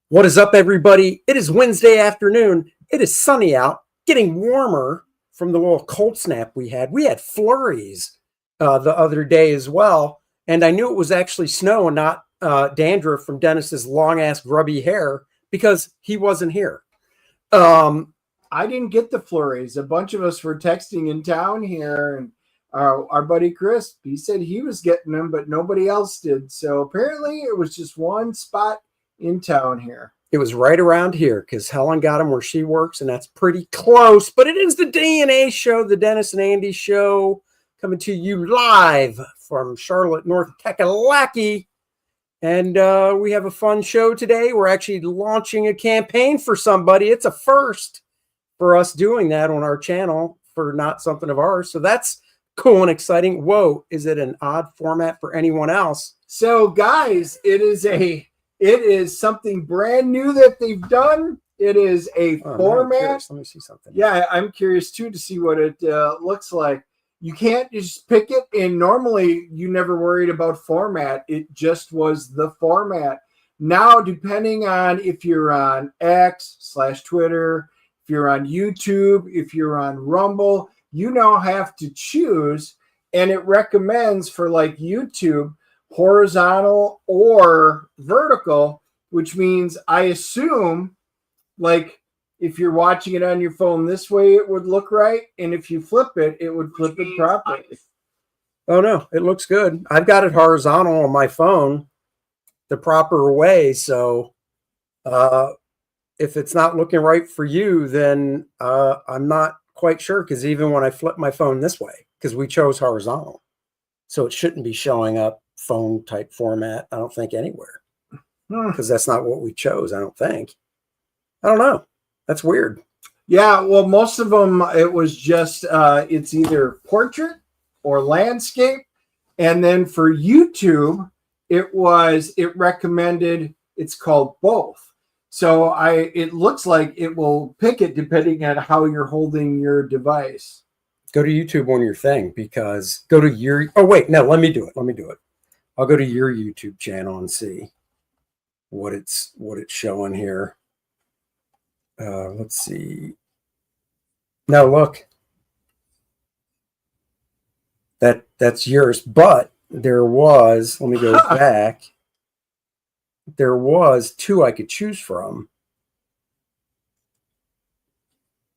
What is up, everybody? It is Wednesday afternoon. It is sunny out, getting warmer from the little cold snap we had. We had flurries the other day as well, and I knew it was actually snow and not dandruff from Dennis's long-ass grubby hair because he wasn't here. I didn't get the flurries. A bunch of us were texting in town here, and our buddy Chris, he said he was getting them, but nobody else did. So apparently it was just one spot in town here. It was right around here because Helen got them where she works, and that's pretty close. But it is the DNA show, the Dennis and Andy show, coming to you live from Charlotte, North Kakalaki. And we have a fun show today. We're actually launching a campaign for somebody. It's a first for us doing that on our channel for not something of ours. So that's cool and exciting. Whoa, is it an odd format for anyone else? So guys, it is something brand new that they've done. It is a format. Let me see something. Yeah, I'm curious too to see what it looks like. You can't just pick it, and normally you never worried about format. It just was the format. Now, depending on if you're on X/Twitter, if you're on YouTube, if you're on Rumble, you now have to choose, and it recommends for like YouTube horizontal or vertical, which means I assume like if you're watching it on your phone this way, it would look right. And if you flip it, it would flip it properly. Oh, no, it looks good. I've got it horizontal on my phone the proper way. So if it's not looking right for you, then I'm not quite sure, because even when I flip my phone this way, because we chose horizontal, so it shouldn't be showing up phone type format, I don't think, anywhere, because that's not what we chose. I don't think. I don't know. That's weird. Yeah, well, most of them, it was just, it's either portrait or landscape. And then for YouTube, it recommended, it's called both. So it looks like it will pick it depending on how you're holding your device. Go to YouTube on your thing, because go to your, oh wait, no, let me do it. I'll go to your YouTube channel and see what it's showing here. Let's see. No, look. That's yours, but there was, let me go back. There was two I could choose from.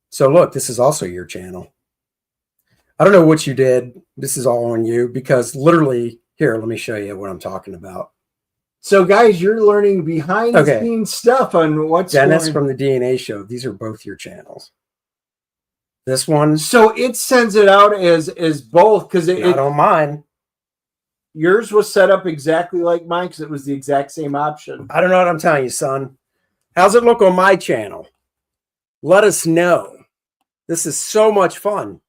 So look, this is also your channel. I don't know what you did. This is all on you, because literally, here, let me show you what I'm talking about. So, guys, you're learning behind the scenes stuff on what's Dennis from the DNA show. These are both your channels. This one. So it sends it out as both, because I don't mind. Yours was set up exactly like mine, because it was the exact same option. I don't know what I'm telling you, son. How's it look on my channel? Let us know. This is so much fun.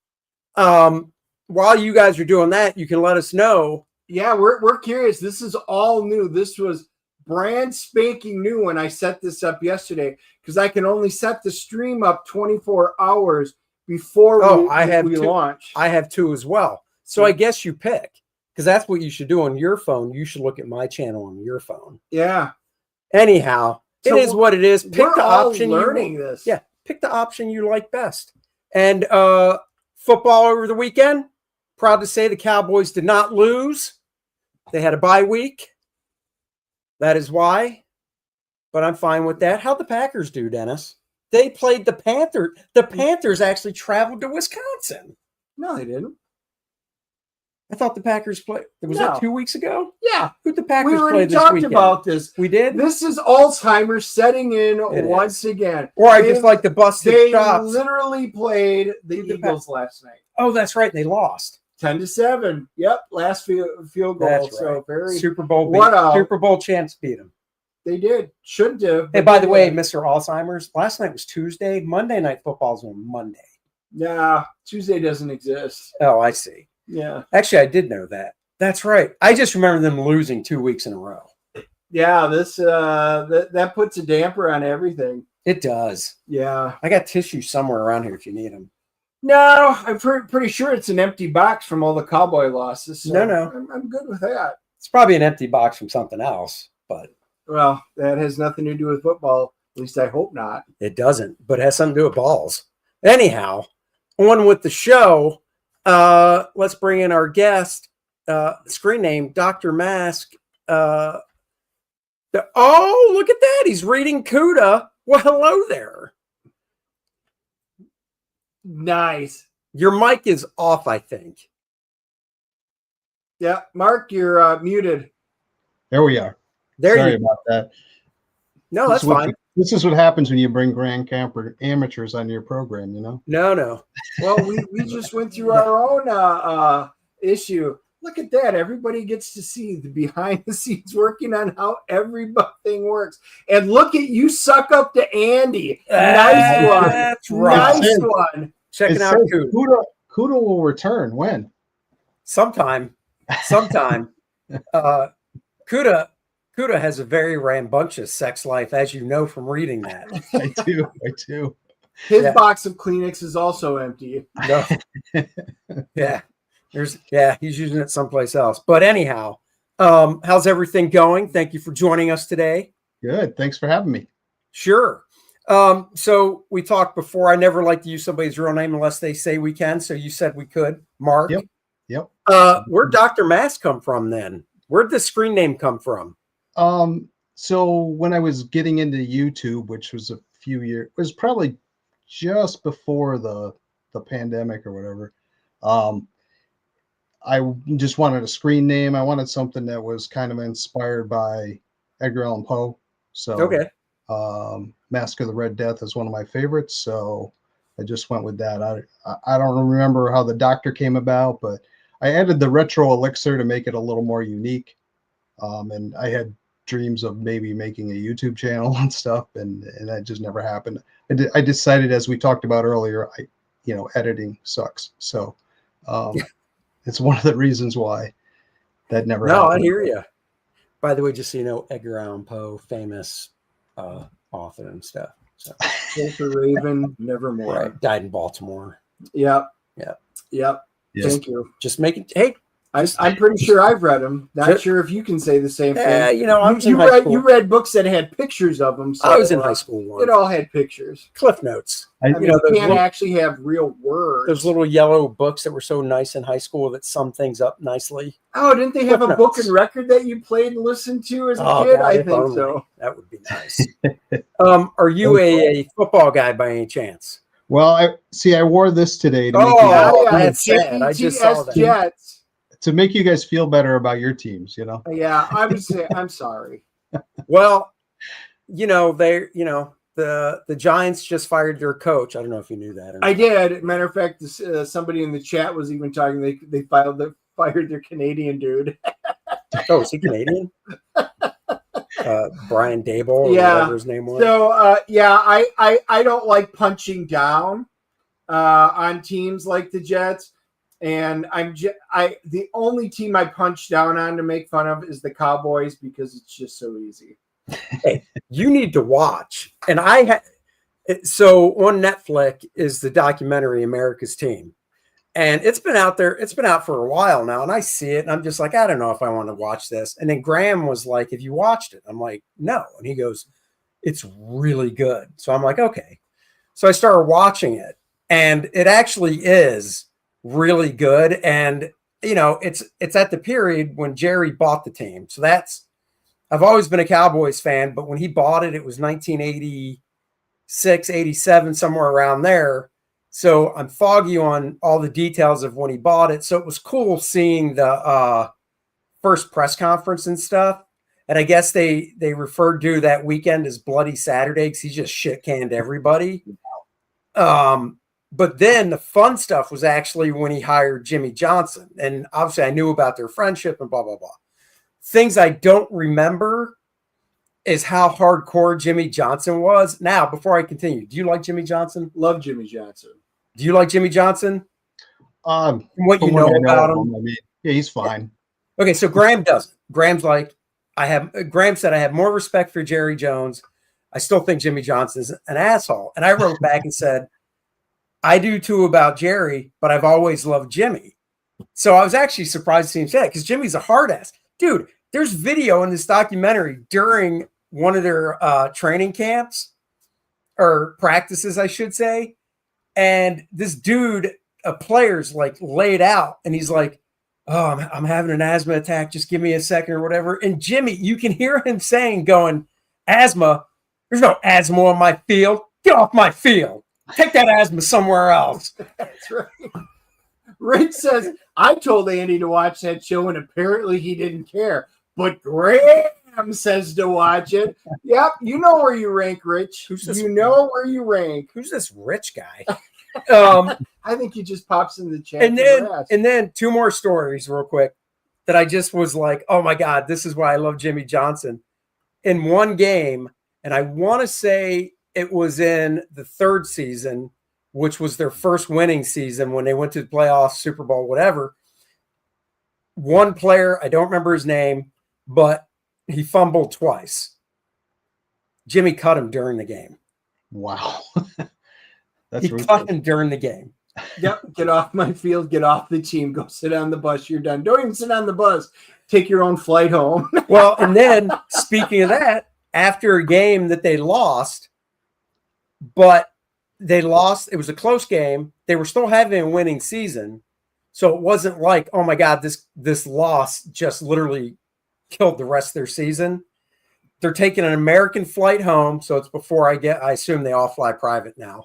While you guys are doing that, you can let us know. Yeah, we're curious. This is all new. This was brand spanking new when I set this up yesterday, because I can only set the stream up 24 hours before we launch. I have two as well. So I guess you pick, because that's what you should do on your phone. You should look at my channel on your phone. Yeah. Anyhow, so it is what it is. Pick the option. Learning this. Yeah, pick the option you like best. And football over the weekend. Proud to say the Cowboys did not lose. They had a bye week. That is why. But I'm fine with that. How'd the Packers do, Dennis? They played the Panthers. The Panthers actually traveled to Wisconsin. No, they didn't. I thought the Packers played. Was that 2 weeks ago? Yeah. Who'd the Packers play this weekend? We already talked about this. We did? This is Alzheimer's setting in once again. Or I just like the busted chops. They literally played the Eagles last night. Oh, that's right. They lost. 10-7. Yep, last field goal. That's right. So very Super Bowl champs beat them. They did. Shouldn't have. Hey, by the way, Mr. Alzheimer's, last night was Tuesday. Monday Night Football's on Monday. Nah, Tuesday doesn't exist. Oh, I see. Yeah. Actually, I did know that. That's right. I just remember them losing 2 weeks in a row. Yeah, this that puts a damper on everything. It does. Yeah. I got tissue somewhere around here if you need them. No, I'm pretty sure it's an empty box from all the Cowboy losses. So no. I'm good with that. It's probably an empty box from something else, but Well, that has nothing to do with football. At least I hope not. It doesn't, but it has something to do with balls. Anyhow, on with the show. Let's bring in our guest, screen name, Dr. Masque. Oh, look at that. He's reading Cuda. Well, hello there. Nice. Your mic is off, I think. Yeah, Mark, you're muted. There we are. There Sorry you about that. No, that's fine. This is what happens when you bring grand camper amateurs on your program, you know? No. Well, we just went through our own issue. Look at that. Everybody gets to see the behind the scenes working on how everything works. And look at you suck up to Andy. Nice one. That's right. Nice one. Checking out Cuda. Cuda will return when? Sometime. Cuda has a very rambunctious sex life, as you know from reading that. I do. His box of Kleenex is also empty. No. He's using it someplace else. But anyhow, how's everything going? Thank you for joining us today. Good. Thanks for having me. Sure. So we talked before. I never like to use somebody's real name unless they say we can. So you said we could. Mark. Yep. Where'd Dr. Masque come from then? Where'd the screen name come from? So when I was getting into YouTube, which was a few years, it was probably just before the pandemic or whatever. I just wanted a screen name. I wanted something that was kind of inspired by Edgar Allan Poe. So Masque of the Red Death is one of my favorites. So I just went with that. I don't remember how the doctor came about, but I added the retro elixir to make it a little more unique. And I had dreams of maybe making a YouTube channel and stuff, and that just never happened. I decided, as we talked about earlier, editing sucks. So it's one of the reasons why that never happened. I hear you. By the way, just so you know, Edgar Allan Poe, famous author and stuff. So. Walter Raven, nevermore. Right. Died in Baltimore. Yep. Yes. Thank you. Just making. Hey, I'm pretty sure I've read them. Not sure if you can say the same thing. You read books that had pictures of them. So I was in high school once. It all had pictures. Cliff notes. You can't actually have real words. Those little yellow books that were so nice in high school that sum things up nicely. Oh, didn't they have a book and record that you played and listened to as a kid? God, I think so. That would be nice. Are you a football guy by any chance? Well, I wore this today to that's sad. I just saw that. Jets. To make you guys feel better about your teams, you know? Yeah, I would say I'm sorry. Well, the Giants just fired their coach. I don't know if you knew that or not. I did. Matter of fact, somebody in the chat was even talking. They fired their Canadian dude. Oh, is he Canadian? Brian Dable, or whatever his name was. So I don't like punching down on teams like the Jets. And the only team I punch down on to make fun of is the Cowboys because it's just so easy. Hey, you need to watch. And so on Netflix is the documentary America's Team. And it's been out there. It's been out for a while now. And I see it and I'm just like, I don't know if I want to watch this. And then Graham was like, have you watched it? I'm like, no. And he goes, it's really good. So I'm like, okay. So I started watching it and it actually is really good. And it's at the period when Jerry bought the team. So I've always been a Cowboys fan, but when he bought it, it was 1986, 87, somewhere around there. So I'm foggy on all the details of when he bought it. So it was cool seeing the first press conference and stuff. And I guess they referred to that weekend as Bloody Saturday because he just shit canned everybody. But then the fun stuff was actually when he hired Jimmy Johnson. And obviously I knew about their friendship and blah, blah, blah. Things I don't remember is how hardcore Jimmy Johnson was. Now, before I continue, do you like Jimmy Johnson? Love Jimmy Johnson. Do you like Jimmy Johnson? From what you know about him? I mean, yeah, he's fine. Okay, so Graham doesn't. Graham's like, Graham said, I have more respect for Jerry Jones. I still think Jimmy Johnson's an asshole. And I wrote back and said, I do too about Jerry, but I've always loved Jimmy. So I was actually surprised to see him say that because Jimmy's a hard ass. Dude, there's video in this documentary during one of their training camps or practices, I should say. And this dude, a player's like laid out, and he's like, "Oh, I'm having an asthma attack. Just give me a second or whatever." And Jimmy, you can hear him saying, going, "Asthma? There's no asthma on my field. Get off my field. Take that asthma somewhere else." That's right. Rich says, I told Andy to watch that show, and apparently he didn't care. But Graham says to watch it. Yep, you know where you rank, Rich. You know where you rank. Who's this rich guy? I think he just pops in the chat. And then two more stories real quick that I just was like, oh my God, this is why I love Jimmy Johnson. In one game, and I want to say it was in the third season, which was their first winning season when they went to the playoffs, Super Bowl, whatever. One player, I don't remember his name, but he fumbled twice. Jimmy cut him during the game. Wow. He cut him during the game. Yep, get off my field, get off the team, go sit on the bus, you're done. Don't even sit on the bus. Take your own flight home. Well, and then speaking of that, after a game that they lost, but they lost, it was a close game. They were still having a winning season. So it wasn't like, oh my God, this loss just literally killed the rest of their season. They're taking an American flight home. So it's before I assume they all fly private now.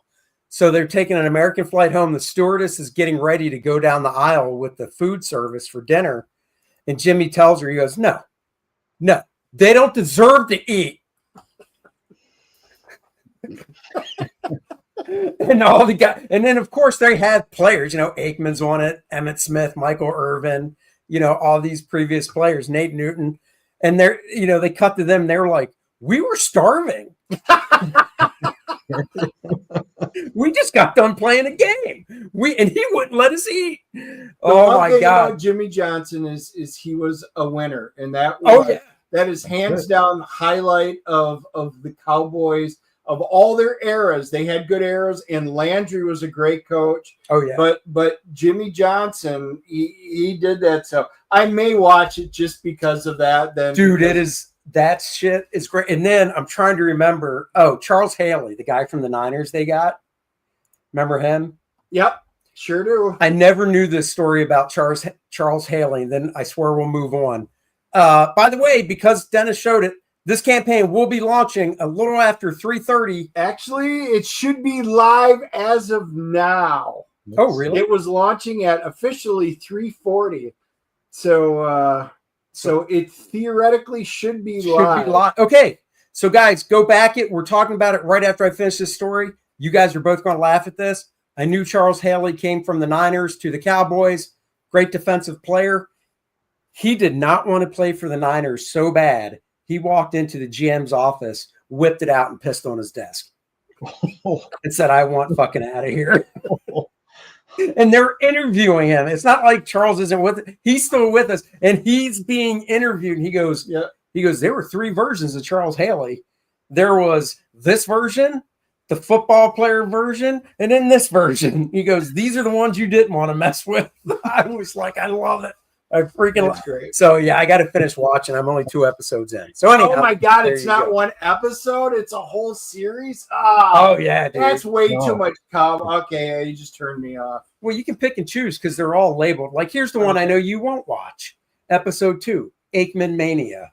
So they're taking an American flight home. The stewardess is getting ready to go down the aisle with the food service for dinner. And Jimmy tells her, he goes, no, they don't deserve to eat. And all the guys, and then of course they had players, Aikman's on it, Emmitt Smith, Michael Irvin, all these previous players, Nate Newton, and they're, they cut to them. They're like, we were starving. We just got done playing a game. And he wouldn't let us eat. Oh my God. About Jimmy Johnson is he was a winner, and that was, that is hands down the highlight of the Cowboys. Of all their eras, they had good eras, and Landry was a great coach. Oh yeah, but Jimmy Johnson, he did that. So I may watch it just because of that. Then, dude, that shit is great. And then I'm trying to remember. Oh, Charles Haley, the guy from the Niners, they got. Remember him? Yep, sure do. I never knew this story about Charles Haley. And then I swear we'll move on. By the way, because Dennis showed it. This campaign will be launching a little after 3:30. Actually, it should be live as of now. Oh, really? It was launching at officially 3:40. So it theoretically should be live. Okay. So guys, go back it. We're talking about it right after I finish this story. You guys are both going to laugh at this. I knew Charles Haley came from the Niners to the Cowboys. Great defensive player. He did not want to play for the Niners so bad. He walked into the GM's office, whipped it out, and pissed on his desk and said, I want fucking out of here. And they're interviewing him. It's not like Charles isn't with us. He's still with us, and he's being interviewed. And he goes, there were three versions of Charles Haley. There was this version, the football player version, and then this version. He goes, these are the ones you didn't want to mess with. I was like, I love it. I freaking love it. So yeah, I got to finish watching. I'm only 2 episodes in. So anyhow, oh my God, it's not one episode; it's a whole series. Oh yeah, dude. That's way too much. Okay, you just turned me off. Well, you can pick and choose because they're all labeled. Like here's the one I know you won't watch. Episode 2, Aikman Mania.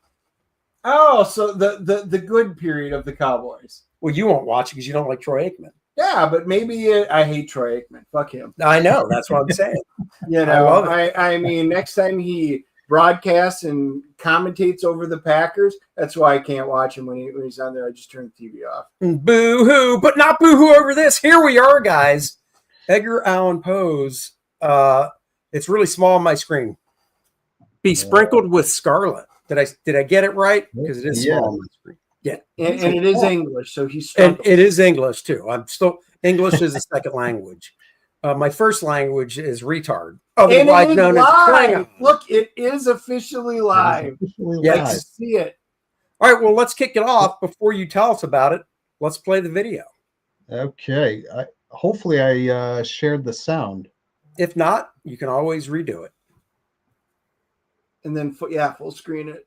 Oh, so the good period of the Cowboys. Well, you won't watch it because you don't like Troy Aikman. Yeah, but maybe I hate Troy Aikman. Fuck him. I know. That's what I'm saying. I mean, next time he broadcasts and commentates over the Packers, that's why I can't watch him when he's on there. I just turn the TV off. Boo-hoo, but not boo-hoo over this. Here we are, guys. Edgar Allan Poe's, it's really small on my screen. Besprinkled with Scarlet. Did I get it right? Because it is small on my screen. Yeah, and it is English, so he's and it is English too. English is a second language. My first language is retard. Otherwise known as Klingon. Look, it is officially live. Yes. I see it. All right, well, let's kick it off. Before you tell us about it, let's play the video. Okay. Hopefully I shared the sound. If not, you can always redo it. And then, full screen it.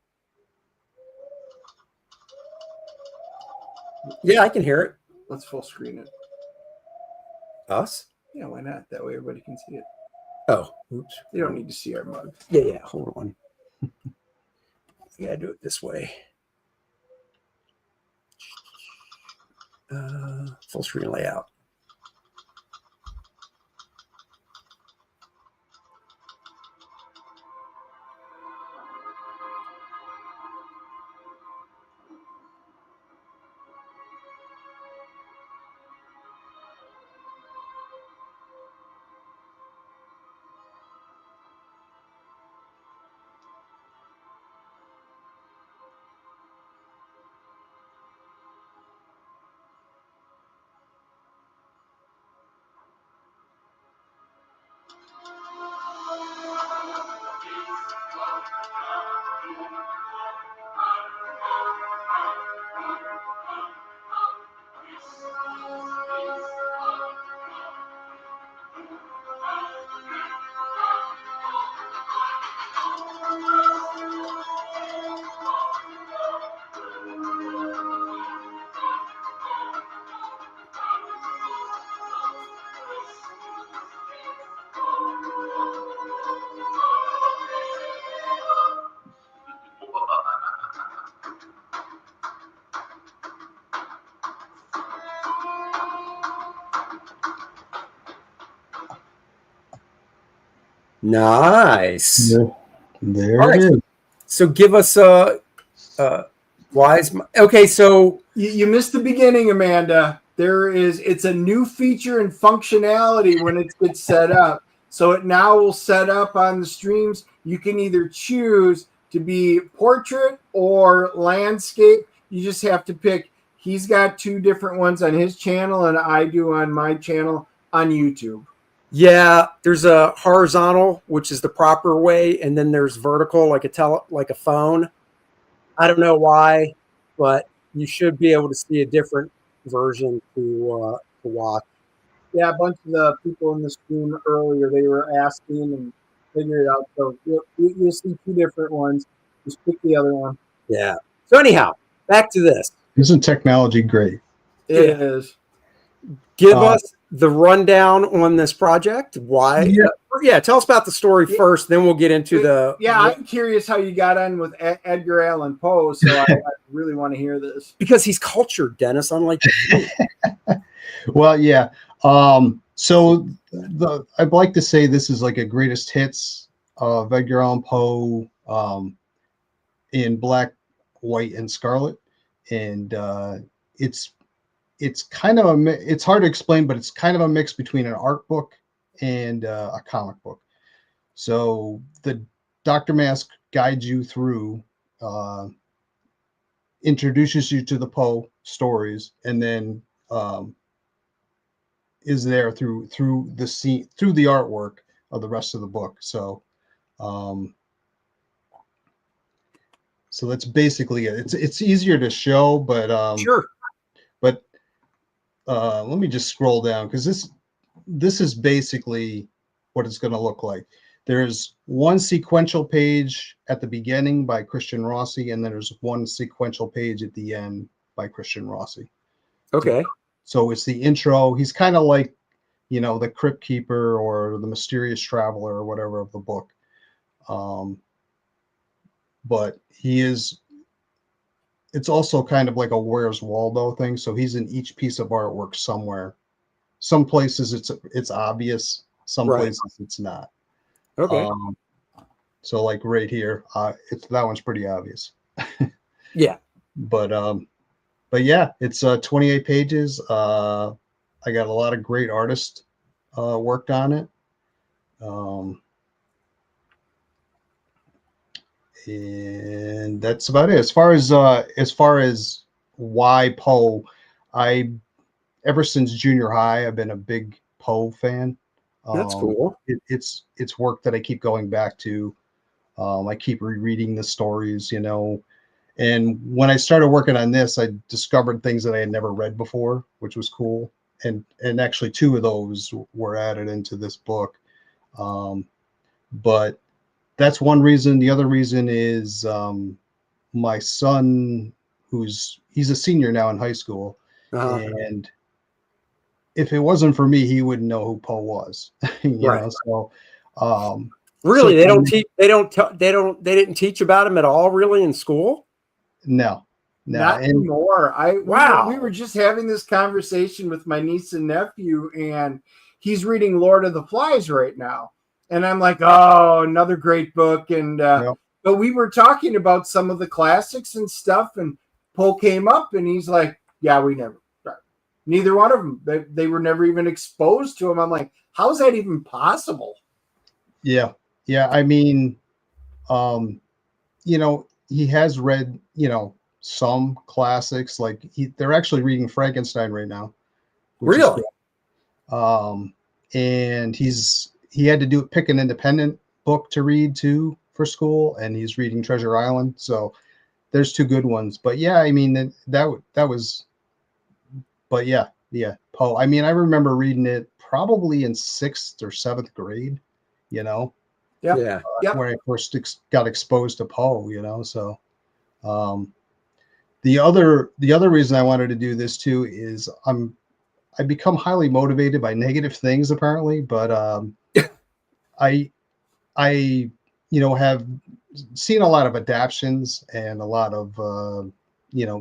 Yeah, I can hear it. Let's full screen it. Us? Yeah, why not? That way everybody can see it. Oh, oops. You don't need to see our mug. Yeah. Hold on. I gotta do it this way. Full screen layout. Nice. There All right. it is. So give us wise. Okay, so You missed the beginning, Amanda. It's a new feature and functionality when it gets set up. So it now will set up on the streams. You can either choose to be portrait or landscape. You just have to pick. He's got 2 different ones on his channel, and I do on my channel on YouTube. yeah, there's a horizontal, which is the proper way, and then there's vertical, like a phone. I don't know why, but you should be able to see a different version to watch. Yeah, a bunch of the people in the stream earlier, they were asking and figured it out. So you'll see 2 different ones. Just pick the other one. Yeah. So anyhow, back to this. Isn't technology great? It is. Give us the rundown on this project. Why? Yeah, tell us about the story first, then we'll get into the... Yeah, I'm curious how you got on with Edgar Allan Poe, so I really want to hear this. Because he's cultured, Dennis, unlike you. Well, yeah. So I'd like to say this is like a greatest hits of Edgar Allan Poe in black, white, and scarlet. And it's kind of it's hard to explain, but it's kind of a mix between an art book and a comic book. So the Dr. Masque guides you through, introduces you to the Poe stories, and then is there through the scene, through the artwork of the rest of the book. So so that's basically it. It's easier to show, but Sure. But let me just scroll down, because this is basically what it's going to look like. There's one sequential page at the beginning by Christian Rossi, and then there's one sequential page at the end by Christian Rossi. Okay. So it's the intro. He's kind of like, the Crypt Keeper or the Mysterious Traveler or whatever of the book. But it's also kind of like a Where's Waldo thing. So he's in each piece of artwork somewhere. Some places it's obvious. Some places it's not. Okay. So like right here, that one's pretty obvious. Yeah. But yeah, it's 28 pages. I got a lot of great artists worked on it. And that's about it. As far as why Poe, ever since junior high, I've been a big Poe fan. That's cool. It's work that I keep going back to. I keep rereading the stories, And when I started working on this, I discovered things that I had never read before, which was cool. And actually 2 of those were added into this book. But that's one reason. The other reason is my son, he's a senior now in high school, Uh-huh. and if it wasn't for me, he wouldn't know who Poe was. Right. So really, they don't teach. They didn't teach about him at all, really, in school. No. Not anymore. We were just having this conversation with my niece and nephew, and he's reading Lord of the Flies right now. And I'm like, oh, another great book. And but we were talking about some of the classics and stuff, and Poe came up, and he's like, yeah, neither one of them. They were never even exposed to him. I'm like, how is that even possible? Yeah. I mean, he has read, some classics. Like they're actually reading Frankenstein right now. Really? And he had to pick an independent book to read too for school, and he's reading Treasure Island. So there's two good ones. But yeah, I mean that was. But yeah, Poe. I mean, I remember reading it probably in 6th or 7th grade. Yeah. Where I first got exposed to Poe. So. The other reason I wanted to do this too is I become highly motivated by negative things apparently, but I have seen a lot of adaptions and a lot of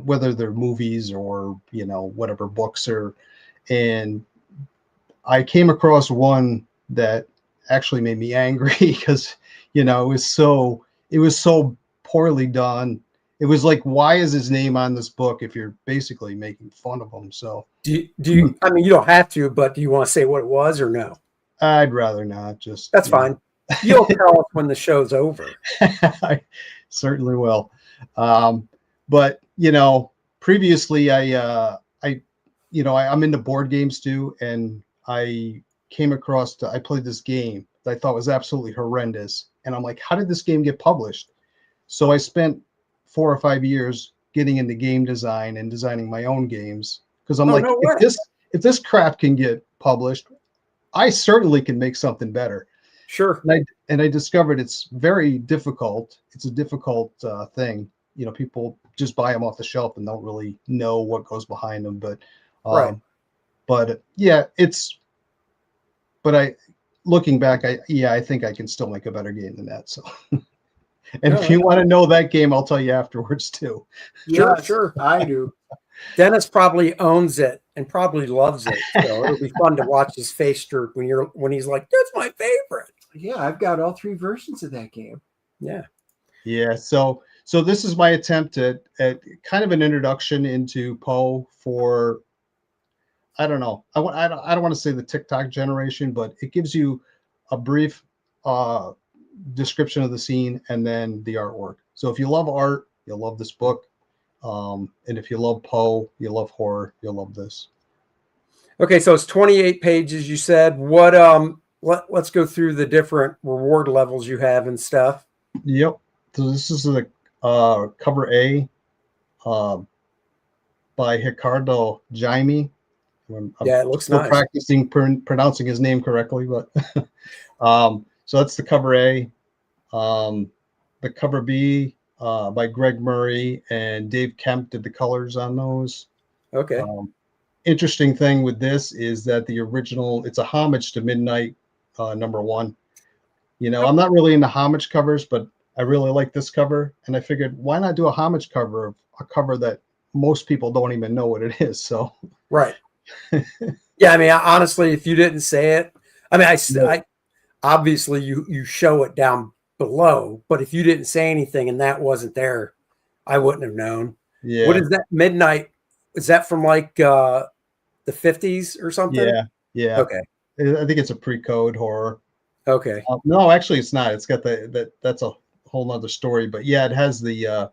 whether they're movies or whatever books and I came across one that actually made me angry because it was so poorly done. It was like, why is his name on this book if you're basically making fun of him? So do you? I mean, you don't have to, but do you want to say what it was or no? I'd rather not. That's fine. You'll tell us when the show's over. I certainly will. But previously I'm into board games too, and I came across I played this game that I thought was absolutely horrendous, and I'm like, how did this game get published? So I spent 4 or 5 years getting into game design and designing my own games because I'm if this crap can get published, I certainly can make something better. Sure. And I discovered it's very difficult. It's a difficult thing. People just buy them off the shelf and don't really know what goes behind them. But right. But yeah, looking back, I think I can still make a better game than that. So. And if you want to know that game, I'll tell you afterwards too. Sure, I do. Dennis probably owns it and probably loves it. So it'll be fun to watch his face jerk when he's like, "That's my favorite." Yeah, I've got all 3 versions of that game. Yeah. So this is my attempt at kind of an introduction into Poe for, I don't know. I don't want to say the TikTok generation, but it gives you a brief description of the scene and then the artwork. So if you love art, you'll love this book. And if you love Poe, you love horror, you'll love this. Okay, so it's 28 pages, you said. Let's go through the different reward levels you have and stuff. Yep. So this is the cover A by Ricardo Jaime. It looks nice. Practicing pronouncing his name correctly, but so that's the cover A. The cover B by Greg Murray and Dave Kemp did the colors on those. Okay. Interesting thing with this is that the original, it's a homage to Midnight #1. I'm not really into homage covers, but I really like this cover, and I figured why not do a homage cover of a cover that most people don't even know what it is. So right. Yeah, I mean, honestly, if you didn't say it, I mean, I obviously you show it down below, but if you didn't say anything and that wasn't there, I wouldn't have known. Yeah. What is that? Midnight? Is that from like the 50s or something? Yeah. Okay. I think it's a pre-code horror. Okay. No, actually, it's not. It's got that's a whole nother story. But yeah, it has the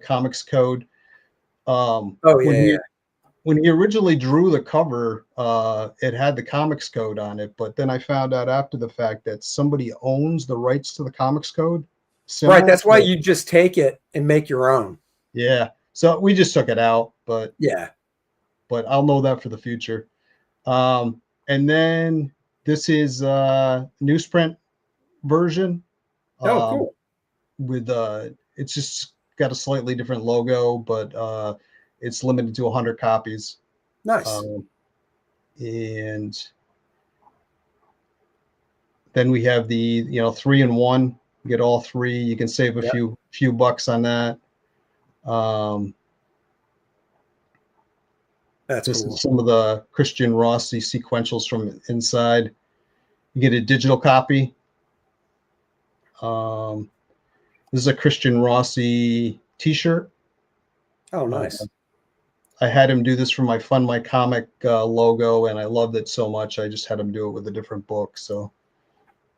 comics code. When he originally drew the cover, it had the comics code on it. But then I found out after the fact that somebody owns the rights to the comics code. Right. That's why you just take it and make your own. Yeah. So we just took it out, but I'll know that for the future. And then this is newsprint version. Cool. With it's just got a slightly different logo, but it's limited to 100 copies. Nice. And then we have the 3-in-1. You get all three. You can save a few bucks on that. That's this cool. is some of the Christian Rossi sequentials from inside. You get a digital copy. This is a Christian Rossi t-shirt. Oh, nice. I had him do this for my Fund My Comic logo, and I loved it so much. I just had him do it with a different book. So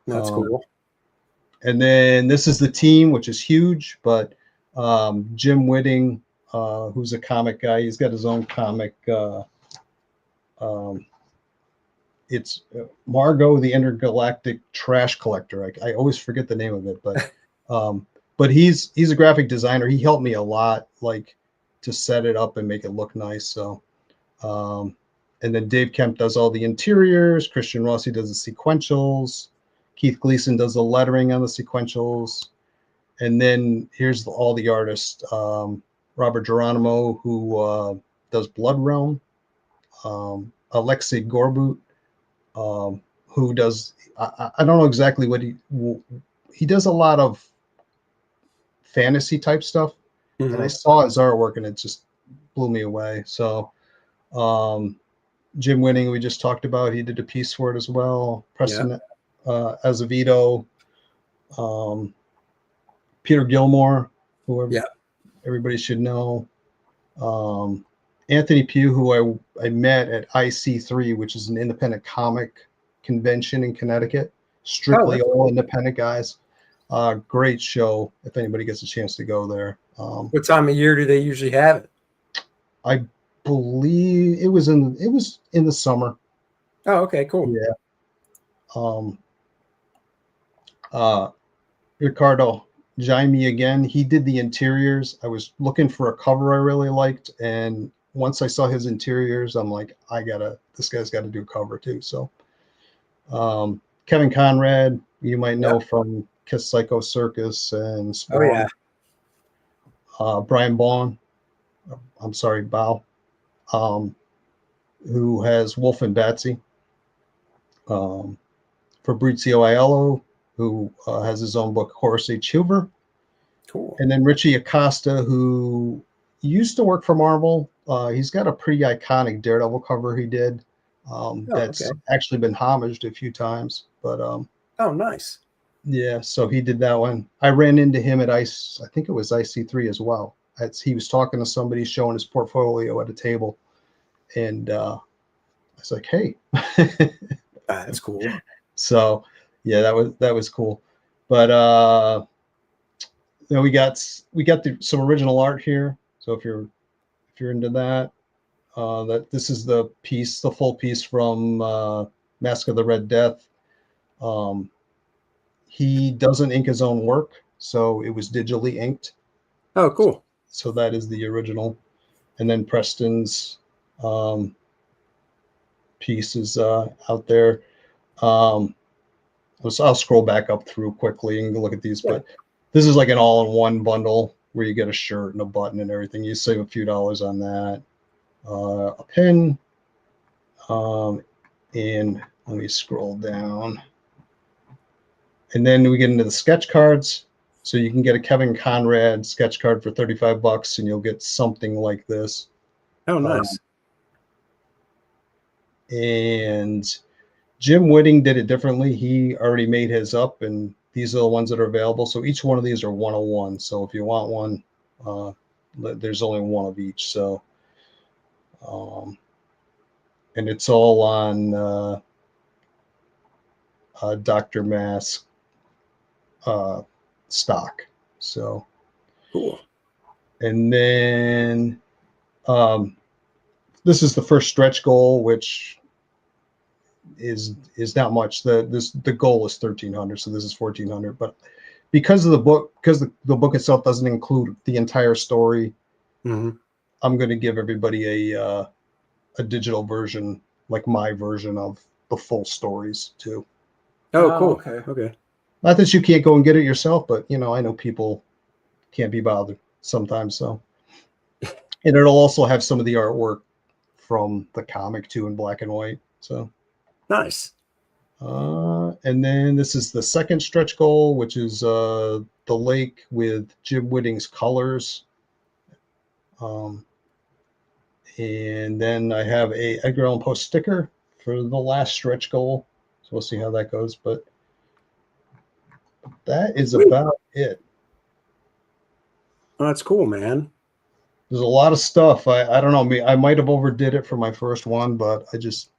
that's cool. And then this is the team, which is huge. But Jim Whitting, who's a comic guy, he's got his own comic. It's Margot the Intergalactic Trash Collector. I always forget the name of it, but he's a graphic designer. He helped me a lot, like to set it up and make it look nice. So, and then Dave Kemp does all the interiors. Christian Rossi does the sequentials. Keith Gleason does the lettering on the sequentials. And then here's all the artists. Robert Geronimo, who does Blood Realm. Alexei Gorbut, who does, I don't know exactly what he does a lot of fantasy type stuff. Mm-hmm. And I saw his artwork and it just blew me away. So Jim Whitting, we just talked about, he did a piece for it as well. Preston Azevedo, Peter Gilmore, who everybody should know. Anthony Pugh, who I met at IC3, which is an independent comic convention in Connecticut. Strictly all independent guys. Great show if anybody gets a chance to go there. What time of year do they usually have it? I believe it was in the summer. Oh, okay, cool. Yeah. Ricardo Jaime again. He did the interiors. I was looking for a cover I really liked, and once I saw his interiors, I'm like, this guy's got to do a cover too. So, Kevin Conrad, you might know from Kiss Psycho Circus and Spawn. Brian Baugh, who has Wolf and Batsy. Fabrizio Aiello, who has his own book, Horace H. Hoover. Cool. And then Richie Acosta, who used to work for Marvel. He's got a pretty iconic Daredevil cover he did. That's actually been homaged a few times. But oh, nice. Yeah, so he did that one. I ran into him at I think it was IC3 as well. He was talking to somebody, showing his portfolio at a table, and I was like, "Hey, that's cool." So, yeah, that was cool. But we got some original art here. So if you're into that, this is the full piece from Masque of the Red Death. He doesn't ink his own work, so it was digitally inked. Oh, cool. So that is the original. And then Preston's piece is out there. I'll scroll back up through quickly and look at these, but this is like an all-in-one bundle where you get a shirt and a button and everything. You save a few dollars on that. A pin. And let me scroll down. And then we get into the sketch cards. So you can get a Kevin Conrad sketch card for $35 and you'll get something like this. Oh, nice. And Jim Whitting did it differently. He already made his up, and these are the ones that are available. So each one of these are 101. So if you want one, there's only one of each. So, and it's all on Dr. Masque stock. So cool. And then this is the first stretch goal, which is not much. The goal is 1,300, so this is 1,400. But because of the book, because the book itself doesn't include the entire story, I'm going to give everybody a digital version, like my version of the full stories too. Oh, cool. Okay. Not that you can't go and get it yourself, but I know people can't be bothered. sometimes. So, and it'll also have some of the artwork from the comic too in black and white. So nice. And then this is the second stretch goal, which is the lake with Jim Whitting's colors. And then I have a Edgar Allan Poe sticker for the last stretch goal. So we'll see how that goes. But that is about it. Oh, that's cool, man. There's a lot of stuff. I don't know. I might have overdid it for my first one, but I just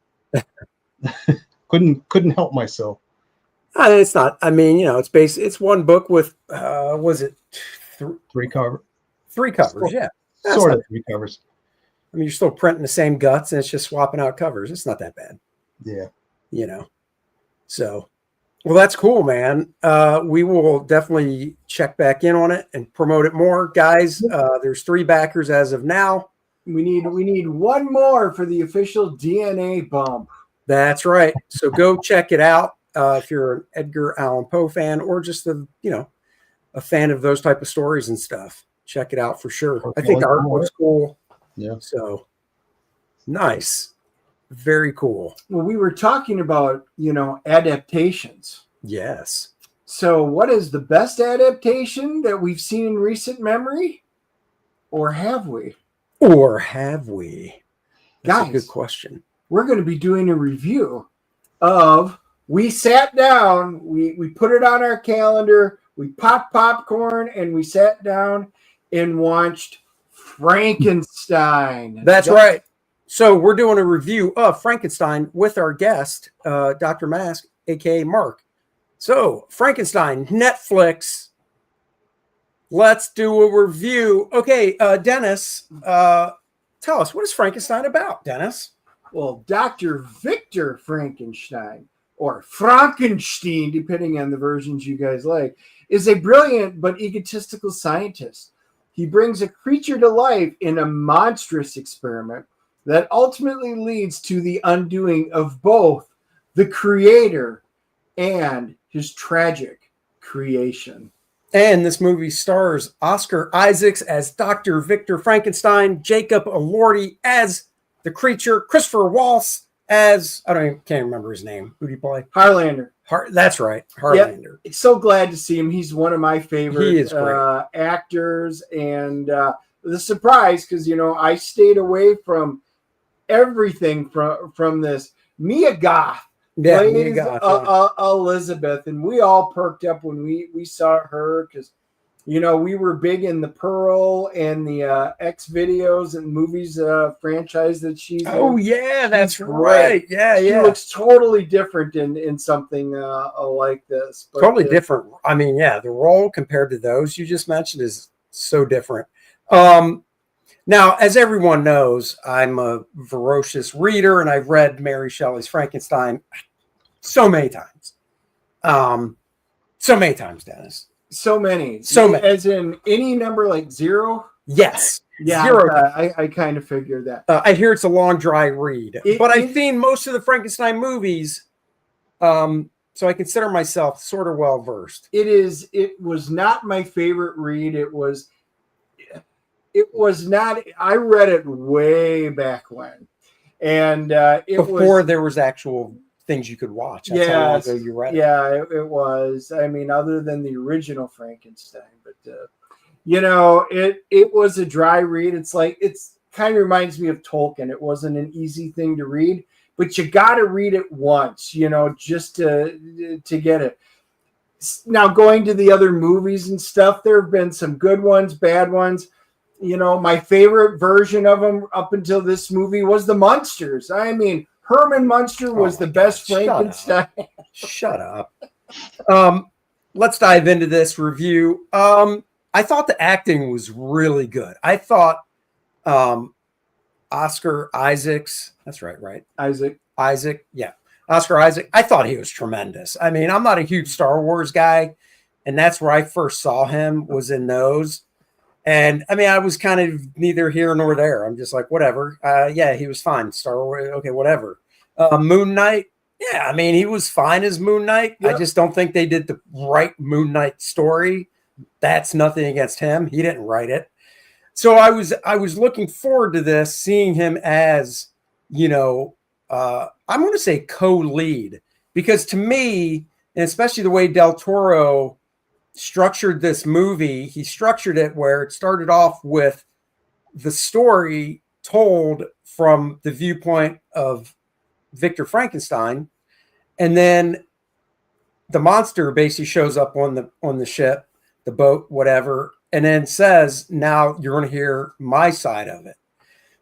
couldn't help myself. It's not. I mean, it's one book with was it three covers? Three covers, yeah. Sort of three covers. I mean, you're still printing the same guts, and it's just swapping out covers. It's not that bad. Yeah. So, well, that's cool, man. We will definitely check back in on it and promote it more, guys. There's 3 backers as of now. We need one more for the official DNA bump. That's right. So go check it out if you're an Edgar Allan Poe fan or just a fan of those type of stories and stuff. Check it out for sure. I think the art looks cool. Yeah. So nice. Very cool. Well, we were talking about, adaptations. Yes. So what is the best adaptation that we've seen in recent memory? Or have we? That's Guys, a good question. We're going to be doing a review of, we sat down, we put it on our calendar, we popped popcorn, and we sat down and watched Frankenstein. That's right. So we're doing a review of Frankenstein with our guest, Dr. Masque, aka Mark. So Frankenstein, Netflix. Let's do a review. Okay, Dennis, tell us, what is Frankenstein about, Dennis? Well, Dr. Victor Frankenstein, or Frankenstein, depending on the versions you guys like, is a brilliant but egotistical scientist. He brings a creature to life in a monstrous experiment that ultimately leads to the undoing of both the creator and his tragic creation. And this movie stars Oscar Isaacs as Dr. Victor Frankenstein, Jacob Elordi as the creature, Christopher Waltz as, can't remember his name. Who do you play? Harlander. That's right, Harlander. Yep. So glad to see him. He's one of my favorite actors. And the surprise, because, I stayed away from everything from this. Mia Goth plays Elizabeth, and we all perked up when we saw her because, we were big in the Pearl and the X videos and movies franchise that she's in. Yeah, that's right. Yeah, she looks totally different in something like this. But, totally different. I mean, the role compared to those you just mentioned is so different. Now, as everyone knows, I'm a voracious reader, and I've read Mary Shelley's Frankenstein so many times. So many times, Dennis. So many. As in any number like 0? Yes. Yeah, 0. I kind of figured that. I hear it's a long, dry read. But I've seen most of the Frankenstein movies, so I consider myself sort of well-versed. It was not my favorite read. It was not. I read it way back when. And before there was actual things you could watch. That's how long ago you read it. Yeah, it was. I mean, other than the original Frankenstein, but it was a dry read. It's kind of reminds me of Tolkien. It wasn't an easy thing to read, but you got to read it once, just to get it. Now, going to the other movies and stuff, there have been some good ones, bad ones. My favorite version of them up until this movie was the Munsters. I mean, Herman Munster was the best Frankenstein. Shut up. Let's dive into this review. I thought the acting was really good. I thought Oscar Isaacs, that's right? Isaac, yeah. Oscar Isaac, I thought he was tremendous. I mean, I'm not a huge Star Wars guy, and that's where I first saw him was in those. And I mean, I was kind of neither here nor there. I'm just like, whatever. He was fine. Star Wars, okay, whatever. Moon Knight, yeah, I mean, he was fine as Moon Knight. Yep. I just don't think they did the right Moon Knight story. That's nothing against him. He didn't write it. So I was looking forward to this, seeing him as, you know, I'm going to say co-lead, because to me, and especially the way Del Toro structured this movie, he structured it where it started off with the story told from the viewpoint of Victor Frankenstein, and then the monster basically shows up on the ship, the boat, whatever, and then says, now you're going to hear my side of it.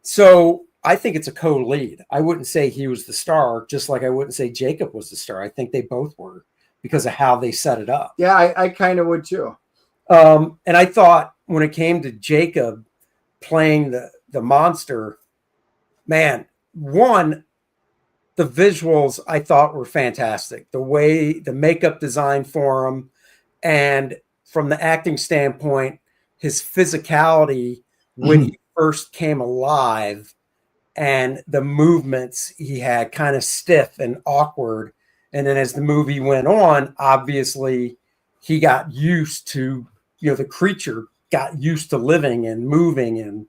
So I think it's a co-lead. I wouldn't say he was the star, just like I wouldn't say Jacob was the star. I think they both were because of how they set it up. Yeah, I kind of would too. And I thought when it came to Jacob playing the monster, man, one, the visuals I thought were fantastic. The way the makeup design for him, and from the acting standpoint, his physicality when he first came alive, and the movements he had kind of stiff and awkward. And then as the movie went on, obviously he got used to, you know, the creature got used to living and moving and,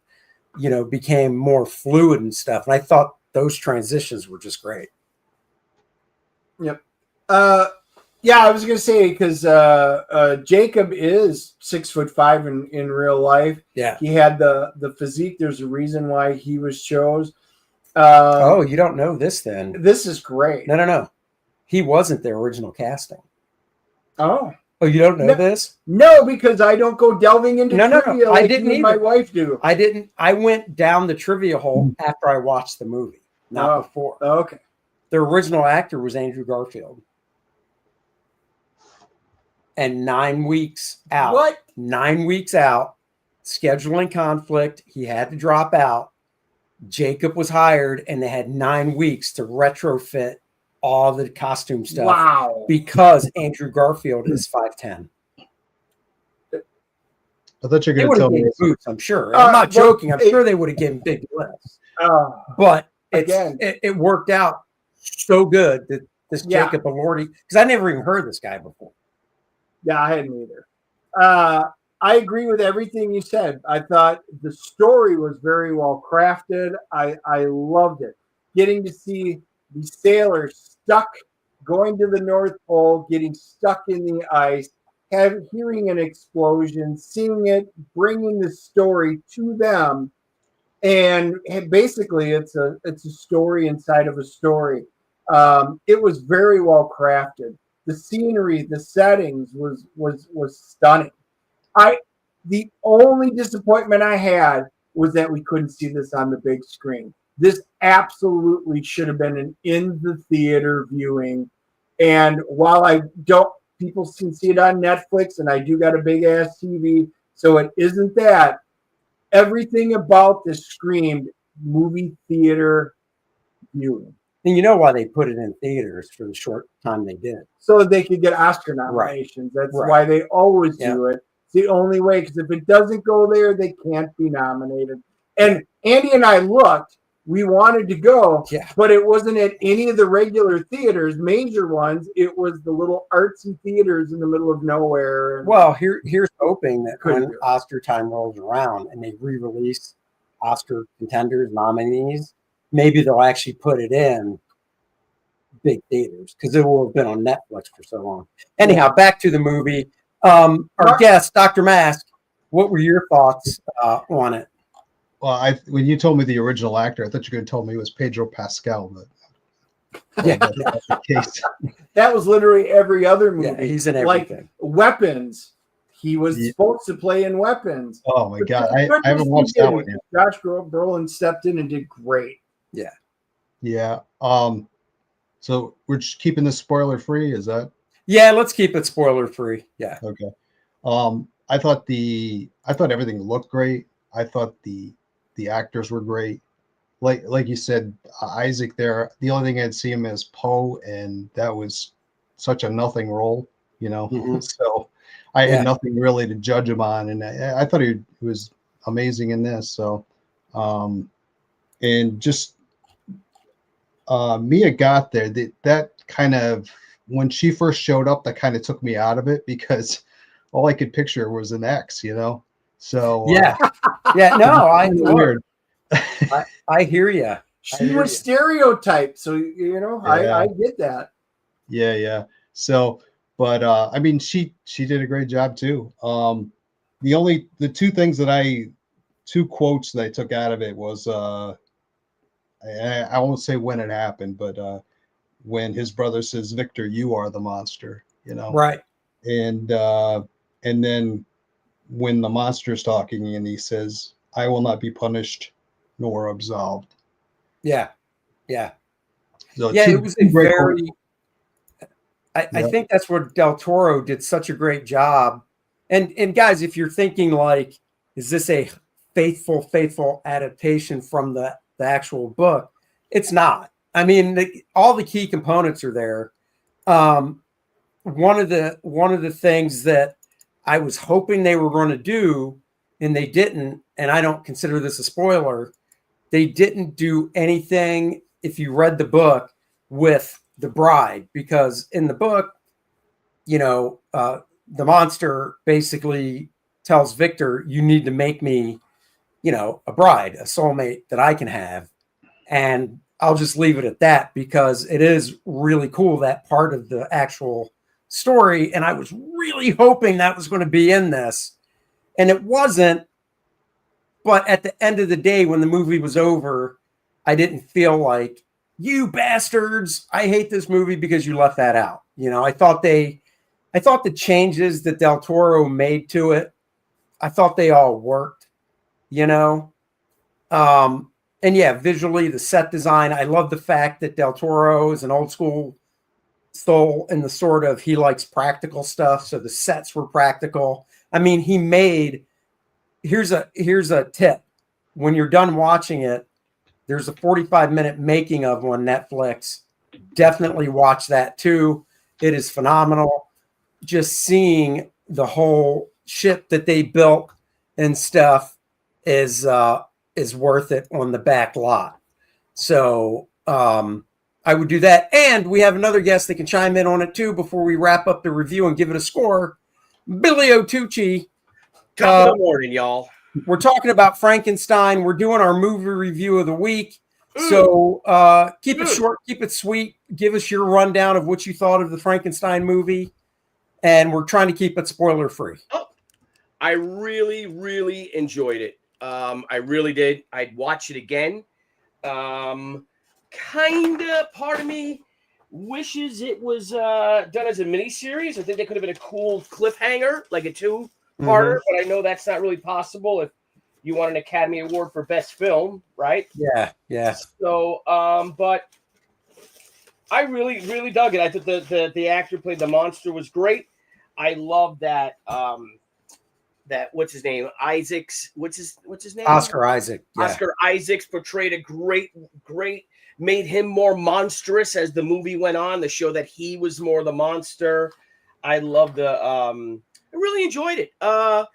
you know, became more fluid and stuff. And I thought those transitions were just great. Yep. Yeah, I was going to say, because Jacob is 6'5" in real life. Yeah. He had the physique. There's a reason why he was chose. Oh, you don't know this then? This is great. No. He wasn't their original casting. Oh, you don't know this? No, because I don't go delving into trivia like I didn't you and my wife do. I didn't. I went down the trivia hole after I watched the movie, not before. Okay. The original actor was Andrew Garfield. And 9 weeks out. What? 9 weeks out, scheduling conflict. He had to drop out. Jacob was hired, and they had 9 weeks to retrofit all the costume stuff. Wow. Because Andrew Garfield is 5'10". I thought you were going to tell me boots, I'm sure. I'm not joking. I'm sure they would have given big lifts. But it worked out so good that this Jacob Elordi, because I never even heard this guy before. Yeah, I hadn't either. I agree with everything you said. I thought the story was very well crafted. I loved it. Getting to see the sailors stuck going to the North Pole, getting stuck in the ice, hearing an explosion, seeing it, bringing the story to them. And basically, it's a story inside of a story. It was very well crafted. The scenery, the settings was stunning. The only disappointment I had was that we couldn't see this on the big screen. This absolutely should have been an in the theater viewing. And while people can see it on Netflix, and I do got a big ass TV, so it isn't that. Everything about this screamed movie theater viewing. And you know why they put it in theaters for the short time they did? So that they could get Oscar nominations. Right. That's why they always do it. It's the only way, because if it doesn't go there, they can't be nominated. And Andy and I looked. We wanted to go, but it wasn't at any of the regular theaters, major ones. It was the little artsy theaters in the middle of nowhere. Well, here's hoping that when Oscar time rolls around and they re-release Oscar contenders, nominees, maybe they'll actually put it in big theaters, because it will have been on Netflix for so long. Anyhow, back to the movie. Our guest, Dr. Masque, what were your thoughts on it? Well, when you told me the original actor, I thought you were going to tell me it was Pedro Pascal, but that's the case. That was literally every other movie. Yeah, he's in everything. Like Weapons, he was supposed to play in Weapons. Oh my God, I haven't watched that one yet. Josh Brolin stepped in and did great. Yeah. So we're just keeping this spoiler free, is that? Yeah, let's keep it spoiler free. Yeah. Okay. I thought everything looked great. I thought the actors were great. Like you said, Isaac there, the only thing I'd see him as Poe, and that was such a nothing role, you know. So I had nothing really to judge him on, and I thought he was amazing in this. So and just Mia got there. That kind of, when she first showed up, that kind of took me out of it, because all I could picture was an X, you know. So Yeah, no, Weird. I hear you. She was stereotyped, so I get that. Yeah. So, but I mean, she did a great job too. The two quotes that I took out of it was I won't say when it happened, but when his brother says, "Victor, you are the monster," Right. And then when the monster's talking and he says, "I will not be punished nor absolved." Yeah. So It was a very. I Yeah. think that's what Del Toro did such a great job. And guys, if you're thinking like, is this a faithful adaptation from the actual book? It's not. I mean, all the key components are there. One of the things that I was hoping they were going to do, and they didn't, and I don't consider this a spoiler, they didn't do anything, if you read the book, with the bride, because in the book, the monster basically tells Victor, you need to make me, a bride, a soulmate that I can have. And I'll just leave it at that, because it is really cool, that part of the actual story. And I was really hoping that was going to be in this, and it wasn't. But at the end of the day, when the movie was over, I didn't feel like, you bastards, I hate this movie because you left that out. I thought the changes that Del Toro made to it, I thought they all worked, and yeah, visually, the set design, I love the fact that Del Toro is an old school soul in the sort of, he likes practical stuff. So the sets were practical. I mean, here's a tip. When you're done watching it, there's a 45-minute making of on Netflix. Definitely watch that too. It is phenomenal. Just seeing the whole ship that they built and stuff is worth it on the back lot. So I would do that. And we have another guest that can chime in on it too before we wrap up the review and give it a score. Billy Tucci. Top of the morning, y'all. We're talking about Frankenstein. We're doing our movie review of the week. So keep it short, keep it sweet. Give us your rundown of what you thought of the Frankenstein movie. And we're trying to keep it spoiler free. Oh, I really, really enjoyed it. I really did. I'd watch it again. Part of me wishes it was done as a miniseries. I think that could have been a cool cliffhanger, like a two-parter, but I know that's not really possible if you want an Academy Award for Best Film, right? Yeah. So, but I really, really dug it. I thought the actor played the monster was great. I love that. That what's his name? What's his name? Oscar Isaac. Yeah. Oscar Isaacs portrayed a great. Made him more monstrous as the movie went on to show that he was more the monster. I love I really enjoyed it. A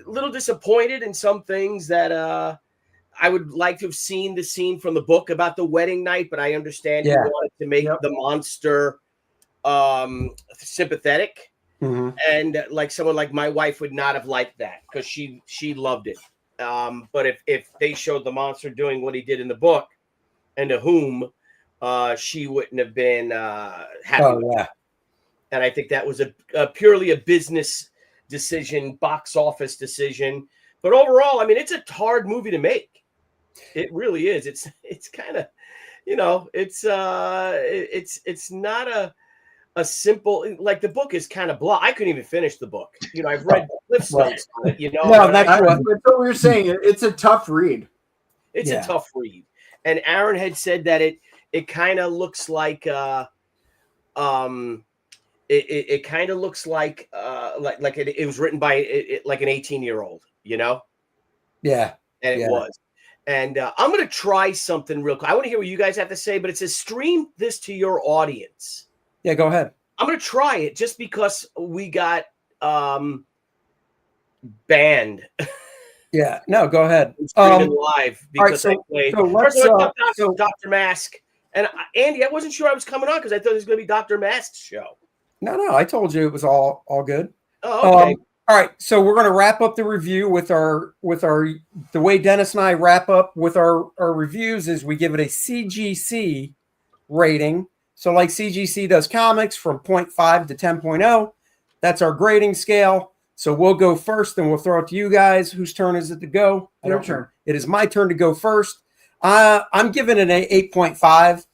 little disappointed in some things that I would like to have seen the scene from the book about the wedding night, but I understand you wanted to make the monster sympathetic. And like someone like my wife would not have liked that because she loved it. But if they showed the monster doing what he did in the book, and to whom she wouldn't have been happy with that. And I think that was a purely a business decision, box office decision. But overall, I mean, it's a hard movie to make. It really is. It's kind of, it's not a simple, like the book is kind of blah. I couldn't even finish the book. I've read Cliff Notes on it, No, that's what we were saying. It's a tough read. It's a tough read. And Aaron had said that it kind of looks like it kind of looks like it was written by like an 18-year-old, Yeah. And it was. And I'm going to try something real quick. I want to hear what you guys have to say, but it says stream this to your audience. Yeah, go ahead. I'm going to try it just because we got banned. Yeah, no, go ahead. Live because right, I played Dr. Masque. And Andy, I wasn't sure I was coming on because I thought it was going to be Dr. Masque's show. No, I told you it was all good. Oh, okay. All right, so we're going to wrap up the review with the way Dennis and I wrap up with our reviews is we give it a CGC rating. So like CGC does comics from 0.5 to 10.0. That's our grading scale. So we'll go first, and we'll throw it to you guys. Whose turn is it to go? Your turn. It is my turn to go first. I'm giving it an 8.5.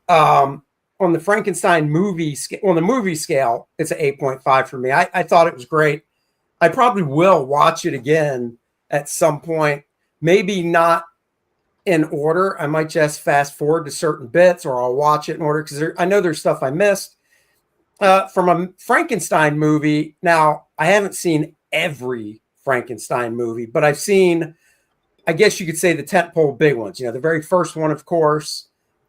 On the Frankenstein movie scale, on the movie scale, it's an 8.5 for me. I thought it was great. I probably will watch it again at some point. Maybe not in order. I might just fast forward to certain bits, or I'll watch it in order because I know there's stuff I missed. From a Frankenstein movie, now I haven't seen every Frankenstein movie, but I've seen, I guess you could say, the tentpole big ones. You know, the very first one, of course.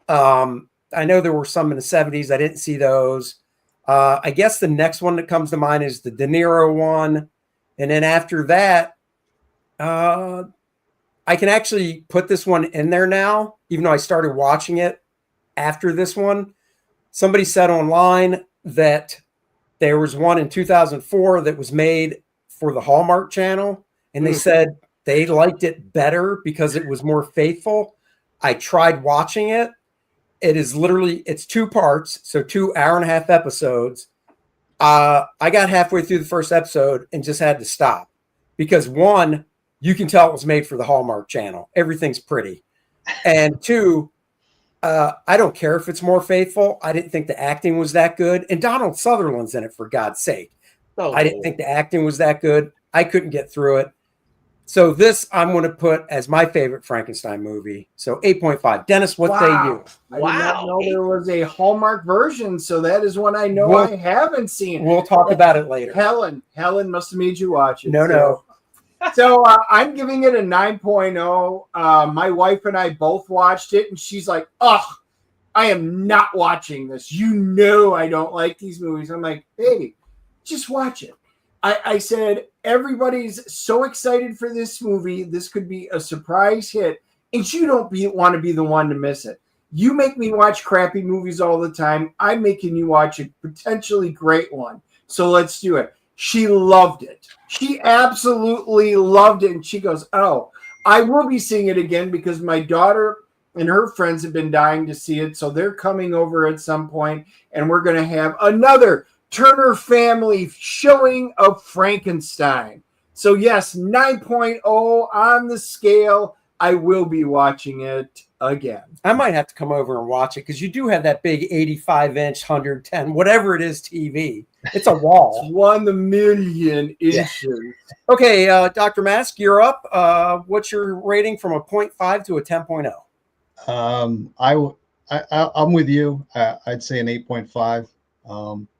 I know there were some in the 70s. I didn't see those. I guess the next one that comes to mind is the De Niro one. And then after that, I can actually put this one in there now, even though I started watching it after this one. Somebody said online that there was one in 2004 that was made for the Hallmark Channel. And they said they liked it better because it was more faithful. I tried watching it. It is literally, it's 2 parts, so 2 hour-and-a-half episodes. I got halfway through the first episode and just had to stop because 1, you can tell it was made for the Hallmark Channel. Everything's pretty. And 2, I don't care if it's more faithful. I didn't think the acting was that good. And Donald Sutherland's in it, for God's sake. Oh, I didn't think the acting was that good. I couldn't get through it. So this I'm going to put as my favorite Frankenstein movie. So 8.5. Dennis, what say you? I did not know there was a Hallmark version, so that is one I know I haven't seen. We'll talk about it later. Helen must have made you watch it. No. So I'm giving it a 9.0. My wife and I both watched it, and she's like, "Ugh, I am not watching this. You know I don't like these movies." I'm like, "Baby, just watch it." I said, everybody's so excited for this movie. This could be a surprise hit, and you don't want to be the one to miss it. You make me watch crappy movies all the time. I'm making you watch a potentially great one. So let's do it. She loved it. She absolutely loved it. And she goes, "Oh, I will be seeing it again because my daughter and her friends have been dying to see it. So they're coming over at some point, and we're going to have another Turner family showing of Frankenstein." So yes, 9.0 on the scale. I will be watching it again. I might have to come over and watch it because you do have that big 85-inch, 110, whatever it is, TV. It's a wall. It's 1,000,000 inches. Yeah. Okay, Dr. Masque, you're up. What's your rating from a 0.5 to a 10.0? I'm with you. I'd say an 8.5.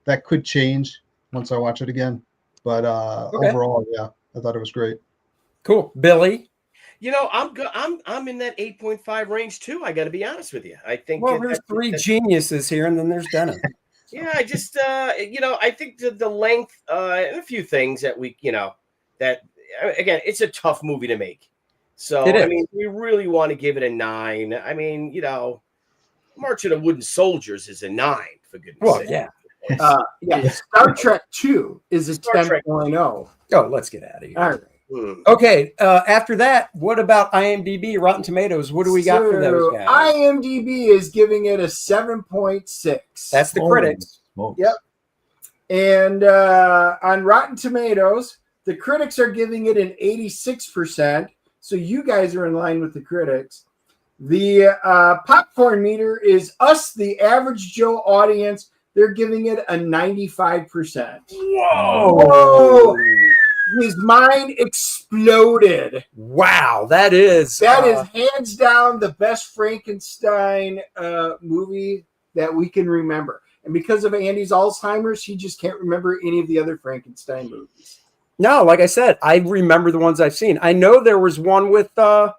That could change once I watch it again, but overall, yeah, I thought it was great. Cool, Billy. You know, I'm good. I'm in that 8.5 range too. I got to be honest with you. I think. Well, there's 3 geniuses here, and then there's Dennis. Yeah, I just I think the length and a few things that that again, it's a tough movie to make. So I mean, we really want to give it a 9. I mean, March of the Wooden Soldiers is a 9 for goodness sake. Yeah. Star Trek 2 is a 10.0. Oh, let's get out of here. All right. Okay. After that, what about IMDb, Rotten Tomatoes? What do we got for those guys? IMDb is giving it a 7.6. That's the critics. Yep. And on Rotten Tomatoes, the critics are giving it an 86%. So you guys are in line with the critics. The popcorn meter is us, the average Joe audience. They're giving it a 95%. Whoa! His mind exploded. Wow, that is hands down the best Frankenstein movie that we can remember. And because of Andy's Alzheimer's, he just can't remember any of the other Frankenstein movies. No, like I said, I remember the ones I've seen. I know there was one with oh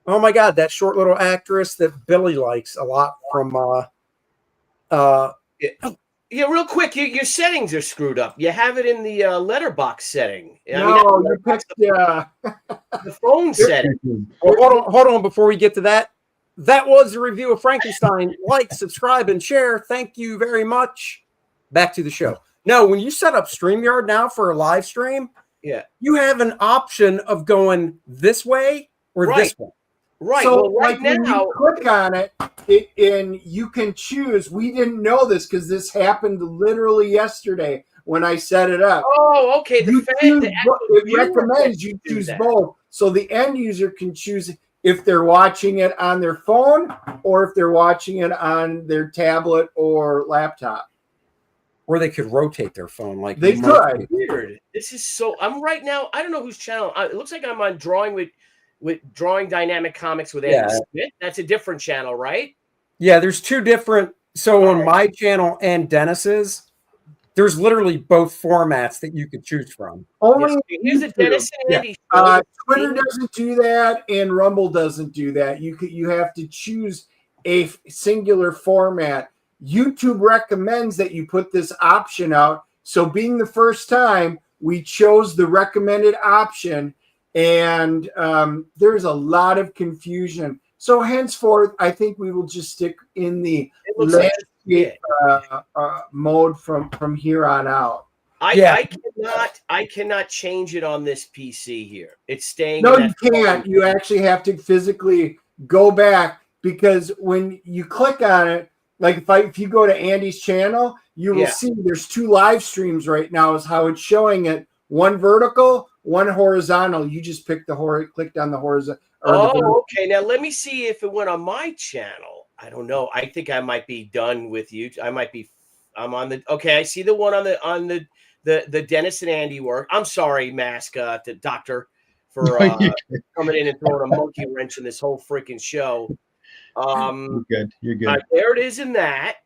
my God, that short little actress that Billy likes a lot from Yeah, real quick, your settings are screwed up. You have it in the letterbox setting. You picked the phone setting. Well, hold on. Before we get to that, that was the review of Frankenstein. Like, subscribe, and share. Thank you very much. Back to the show. No, when you set up StreamYard now for a live stream, you have an option of going this way or this way. Right. So, well, right now, when you click on it, and you can choose. We didn't know this because this happened literally yesterday when I set it up. Oh, okay. It recommends you choose both, so the end user can choose if they're watching it on their phone or if they're watching it on their tablet or laptop. Or they could rotate their phone like they could. Weird. This is so. I'm right now. I don't know whose channel. It looks like I'm on Drawing with Drawing Dynamic Comics with Andy Smith. That's a different channel, right? Yeah, there's two different. So on my channel and Dennis's, there's literally both formats that you could choose from. Only here's a Dennis and Andy. Twitter doesn't do that, and Rumble doesn't do that. You have to choose a singular format. YouTube recommends that you put this option out. So being the first time, we chose the recommended option, and there's a lot of confusion. So henceforth, I think we will just stick in the landscape mode from here on out. I cannot change it on this PC here. It's staying. No, you can't. You actually have to physically go back, because when you click on it, like if you go to Andy's channel, you will see there's two live streams right now is how it's showing it. One vertical, one horizontal. You just clicked on the horizontal. Okay. Now let me see if it went on my channel. I don't know. I think I might be done with you. I'm on the. Okay, I see the one on the Dennis and Andy work. I'm sorry, Masque, the doctor, for coming in and throwing a monkey wrench in this whole freaking show. You're good. There it is in that.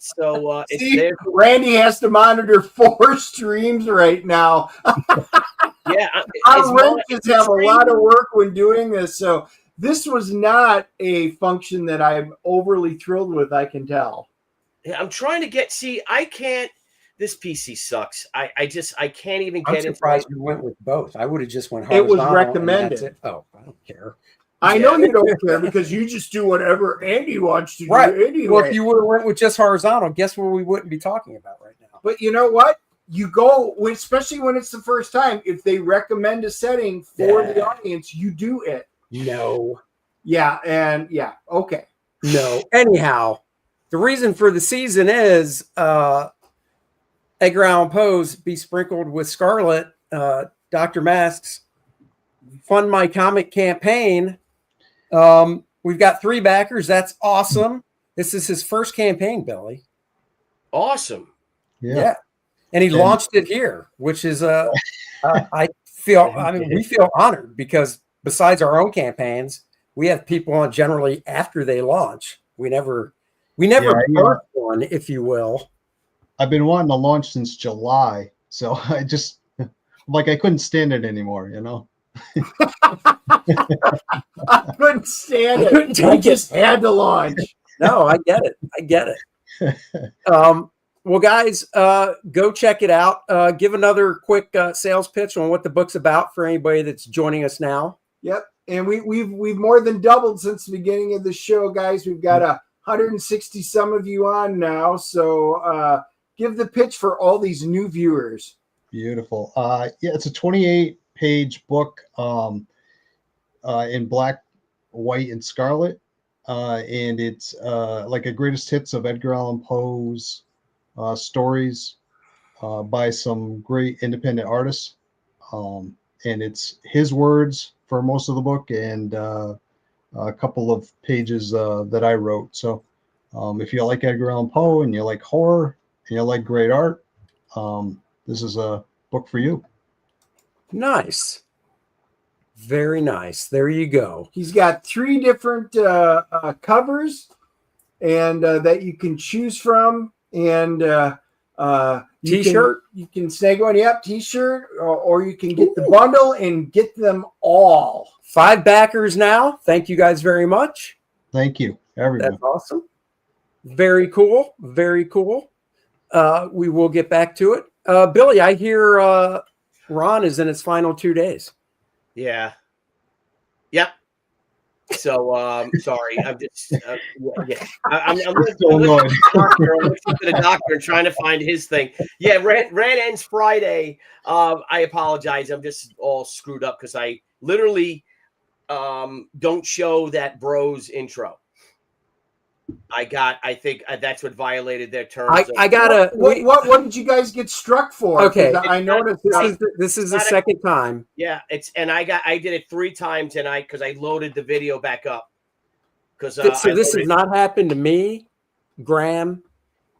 So see, Randy has to monitor 4 streams right now. Our wrenches have a lot of work when doing this. So this was not a function that I'm overly thrilled with, I can tell. Yeah, I'm trying to I can't. This PC sucks. I can't even get it. I'm surprised you went with both. I would have just went horizontal. It was recommended. Oh, I don't care. I know you don't care because you just do whatever Andy wants to do anyway. Well, if you would have went with just horizontal, guess what we wouldn't be talking about right now. But you know what? You go, especially when it's the first time, if they recommend a setting for the audience, you do it. No. Yeah, okay. No. Anyhow, the reason for the season is Edgar Allan Poe's Besprinkled with Scarlet, Dr. Masque's Fund My Comic campaign. We've got 3 backers. That's awesome. This is his first campaign, Billy. Awesome. Yeah. And he launched it here, which is we feel honored because besides our own campaigns, we have people on generally after they launch. We never birthed one, if you will. I've been wanting to launch since July, so I just I couldn't stand it anymore, you know. I couldn't stand it. I just had to launch. No, I get it. Well, guys, go check it out. Give another quick sales pitch on what the book's about for anybody that's joining us now. Yep, and we've more than doubled since the beginning of the show, guys. We've got 160 some of you on now, so give the pitch for all these new viewers. Beautiful. It's a 28-page book in black, white, and scarlet, and it's like a greatest hits of Edgar Allan Poe's stories by some great independent artists, and it's his words for most of the book and a couple of pages that I wrote. So if you like Edgar Allan Poe and you like horror and you like great art, this is a book for you. Nice. Very nice. There you go. He's got 3 different covers and that you can choose from, and t-shirt. You can snag one. Yep, t-shirt, or you can get the bundle and get them all. 5 backers now. Thank you guys very much. Thank you, everyone. That's awesome. Very cool. Very cool. We will get back to it. Billy, I hear Ron is in its final 2 days. Yeah. Yep. So sorry, I'm just I'm listening annoyed. to the doctor and trying to find his thing. Yeah, rant ends Friday. I apologize. I'm just all screwed up because I literally don't show that bros intro. I think that's what violated their terms. I gotta. What did you guys get struck for? Okay, I noticed this is the second time. Yeah, I did it 3 times tonight because I loaded the video back up. Because so this has not happened to me, Graham,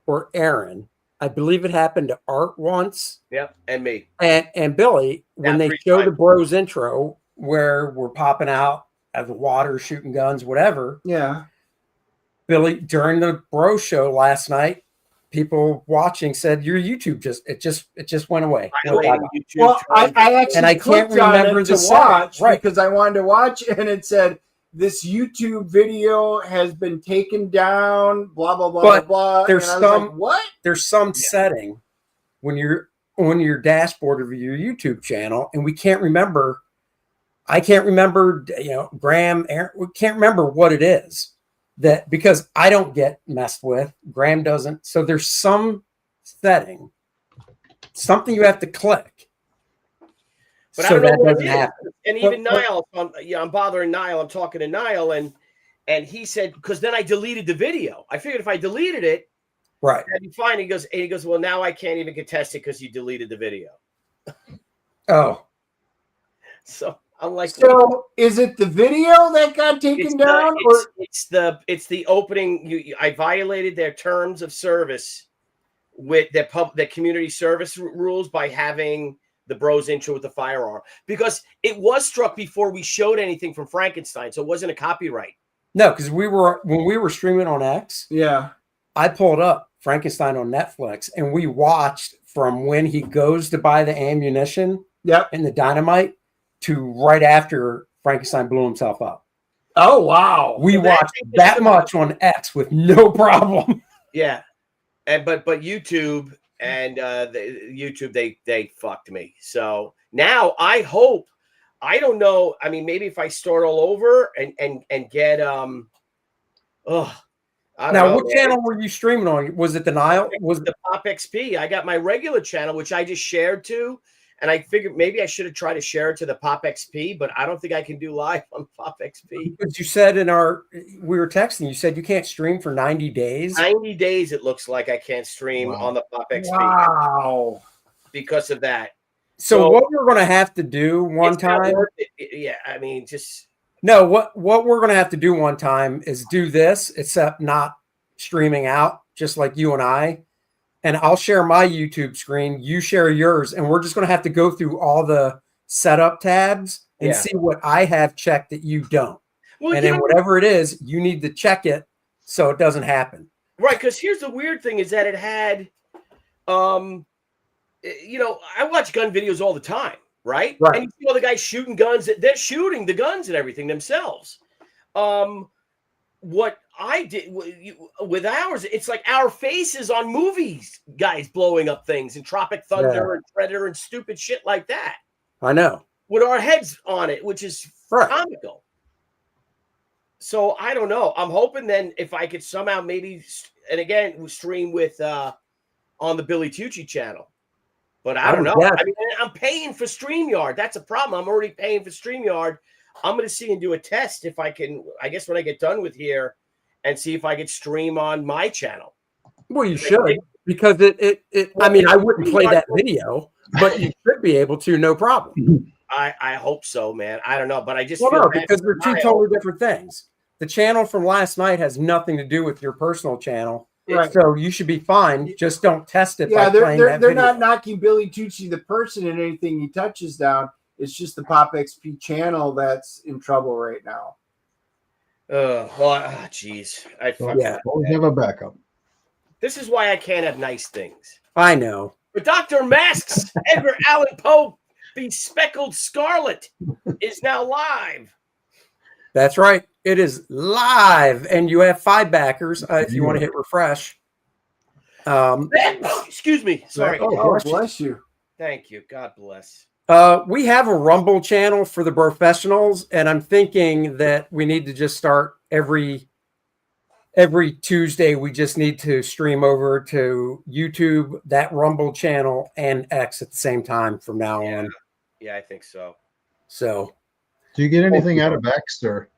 or Aaron. I believe it happened to Art once. Yep, and me and Billy when they show the bros intro where we're popping out of the water, shooting guns, whatever. Yeah. Billy, during the bro show last night, people watching said your YouTube just went away. Well, I actually and I can't remember to watch because I wanted to watch, and it said this YouTube video has been taken down. Blah blah blah blah blah. There's what? There's some setting when you're on your dashboard of your YouTube channel, and we can't remember. I can't remember. Graham, Aaron, we can't remember what it is. That because I don't get messed with, Graham doesn't. So there's some setting, something you have to click. But so I don't know what it is. And even Niall, I'm bothering Niall. I'm talking to Niall, and he said because then I deleted the video. I figured if I deleted it, right, that'd be fine. He goes, well, now I can't even contest it because you deleted the video. Oh, so. I'm like, so is it the video that got taken down, or it's the opening? I violated their terms of service with their community service rules by having the bros intro with the firearm because it was struck before we showed anything from Frankenstein, so it wasn't a copyright. No, because when we were streaming on X. Yeah, I pulled up Frankenstein on Netflix, and we watched from when he goes to buy the ammunition, and the dynamite. To right after Frankenstein blew himself up. Oh, wow. We watched that much on X with no problem. Yeah. But YouTube and YouTube, they fucked me. So now I hope, I don't know. I mean, maybe if I start all over and get, now, what channel were you streaming on? Was it the Nile? Was it the Pop XP? I got my regular channel, which I just shared to. And I figured maybe I should have tried to share it to the Pop XP, but I don't think I can do live on Pop XP. Because you said we were texting, you said you can't stream for 90 days. 90 days, it looks like I can't stream on the Pop XP. Wow. Because of that. So what we're going to have to do one time. Yeah, I mean, just. No, what we're going to have to do one time is do this, except not streaming out, just like you and I. And I'll share my YouTube screen. You share yours. And we're just going to have to go through all the setup tabs and see what I have checked that you don't. Well, and then whatever it is, you need to check it so it doesn't happen. Right. Because here's the weird thing is that it had, I watch gun videos all the time. Right. And you see all the guys shooting guns. They're shooting the guns and everything themselves. What I did with ours, it's like our faces on movies, guys blowing up things and Tropic Thunder and Predator and stupid shit like that. I know. With our heads on it, which is comical. So I don't know. I'm hoping then if I could somehow maybe, and again, stream with on the Billy Tucci channel. But I don't know. I mean, I'm paying for StreamYard. That's a problem. I'm already paying for StreamYard. I'm going to see and do a test if I can, I guess when I get done with here and see if I could stream on my channel. Well, you should because I mean, I wouldn't play that video, but you should be able to, no problem. I hope so, man. I don't know, but I just feel no, because they're two totally different things. The channel from last night has nothing to do with your personal channel. Right. So you should be fine. Just don't test it. Yeah, they're not knocking Billy Tucci, the person, and anything he touches down. It's just the Pop XP channel that's in trouble right now. Jeez. Always have a backup. This is why I can't have nice things. I know. But Dr. Masque's Edgar Allan Poe Besprinkled Scarlet is now live. That's right. It is live, and you have 5 backers if you want to hit refresh. Excuse me. Sorry. Oh, bless you. Thank you. God bless. We have a Rumble channel for the professionals, and I'm thinking that we need to just start every Tuesday. We just need to stream over to YouTube, that Rumble channel, and X at the same time from now on. Yeah, I think so. So, do you get anything out of X, or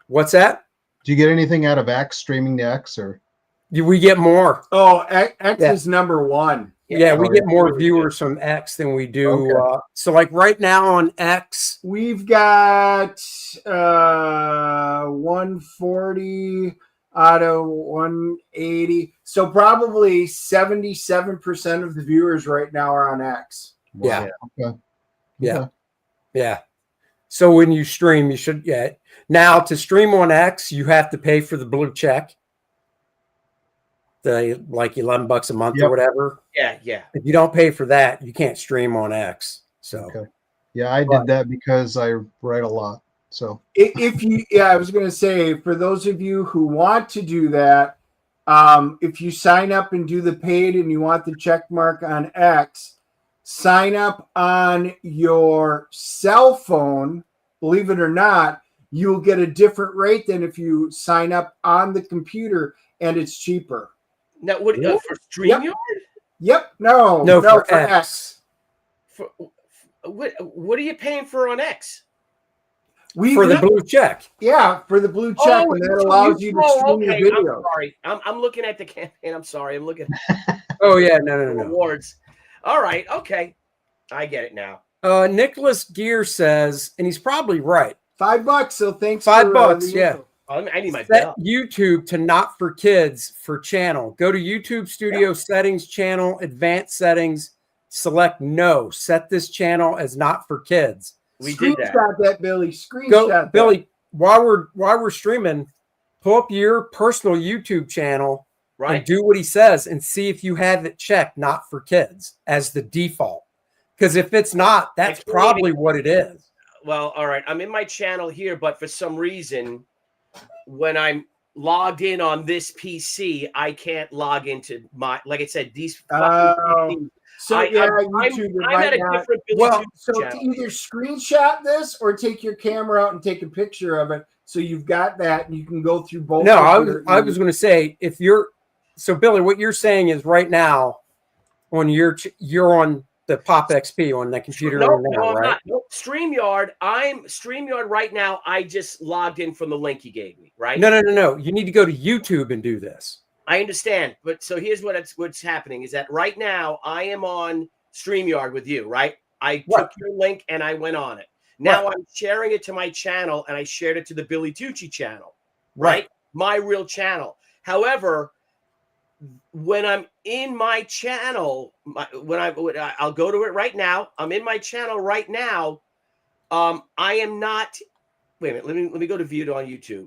what's that? Do you get anything out of X, streaming to X, or? We get more. Oh, X is number one. Yeah, we get more viewers from X than we do. Okay. So, like right now on X, we've got 140 out of 180. So probably 77% of the viewers right now are on X. Yeah. Okay. Yeah. So when you stream, you should Now to stream on X, you have to pay for the blue check. The like $11 a month or whatever. Yeah. If you don't pay for that, you can't stream on X. So yeah, I did that because I write a lot. So if you I was going to say, for those of you who want to do that, if you sign up and do the paid and you want the check mark on X, sign up on your cell phone. Believe it or not, you'll get a different rate than if you sign up on the computer, and it's cheaper. Now, what for StreamYard? Yep. No, for X. What are you paying for on X? For the blue check. Yeah, for the blue check, and that allows you to stream your video. I'm sorry. I'm looking at the campaign. I'm sorry. I'm looking at Oh yeah, no. awards. All right, okay. I get it now. Nicholas Gear says, and he's probably right. $5. So thanks. $5, yeah. I need my Set bell. YouTube to not for kids for channel. Go to YouTube Studio settings, channel, advanced settings, select no. Set this channel as not for kids. We did that. Screenshot that, Billy. Screenshot that. Billy, while we're streaming, pull up your personal YouTube channel and do what he says and see if you have it checked not for kids as the default. Because if it's not, that's probably what it is. Well, all right. I'm in my channel here, but for some reason, when I'm logged in on this PC, I can't log into my, like I said, these fucking So I'm at a different so channel. to either screenshot this or take your camera out and take a picture of it, so you've got that and you can go through both. No, I was going to say, if you're so Billy, what you're saying is right now on you're on the Pop XP on that computer No, right now, I'm right? not. Nope. StreamYard right now. I just logged in from the link you gave me, right? No. You need to go to YouTube and do this. I understand, but so here's what's happening is that right now I am on StreamYard with you, right? I took your link and I went on it. Now I'm sharing it to my channel, and I shared it to the Billy Tucci channel, right? My real channel. However, when I'm in my channel, I'll go to it right now. I'm in my channel right now. I am not. Wait a minute. Let me go to view it on YouTube.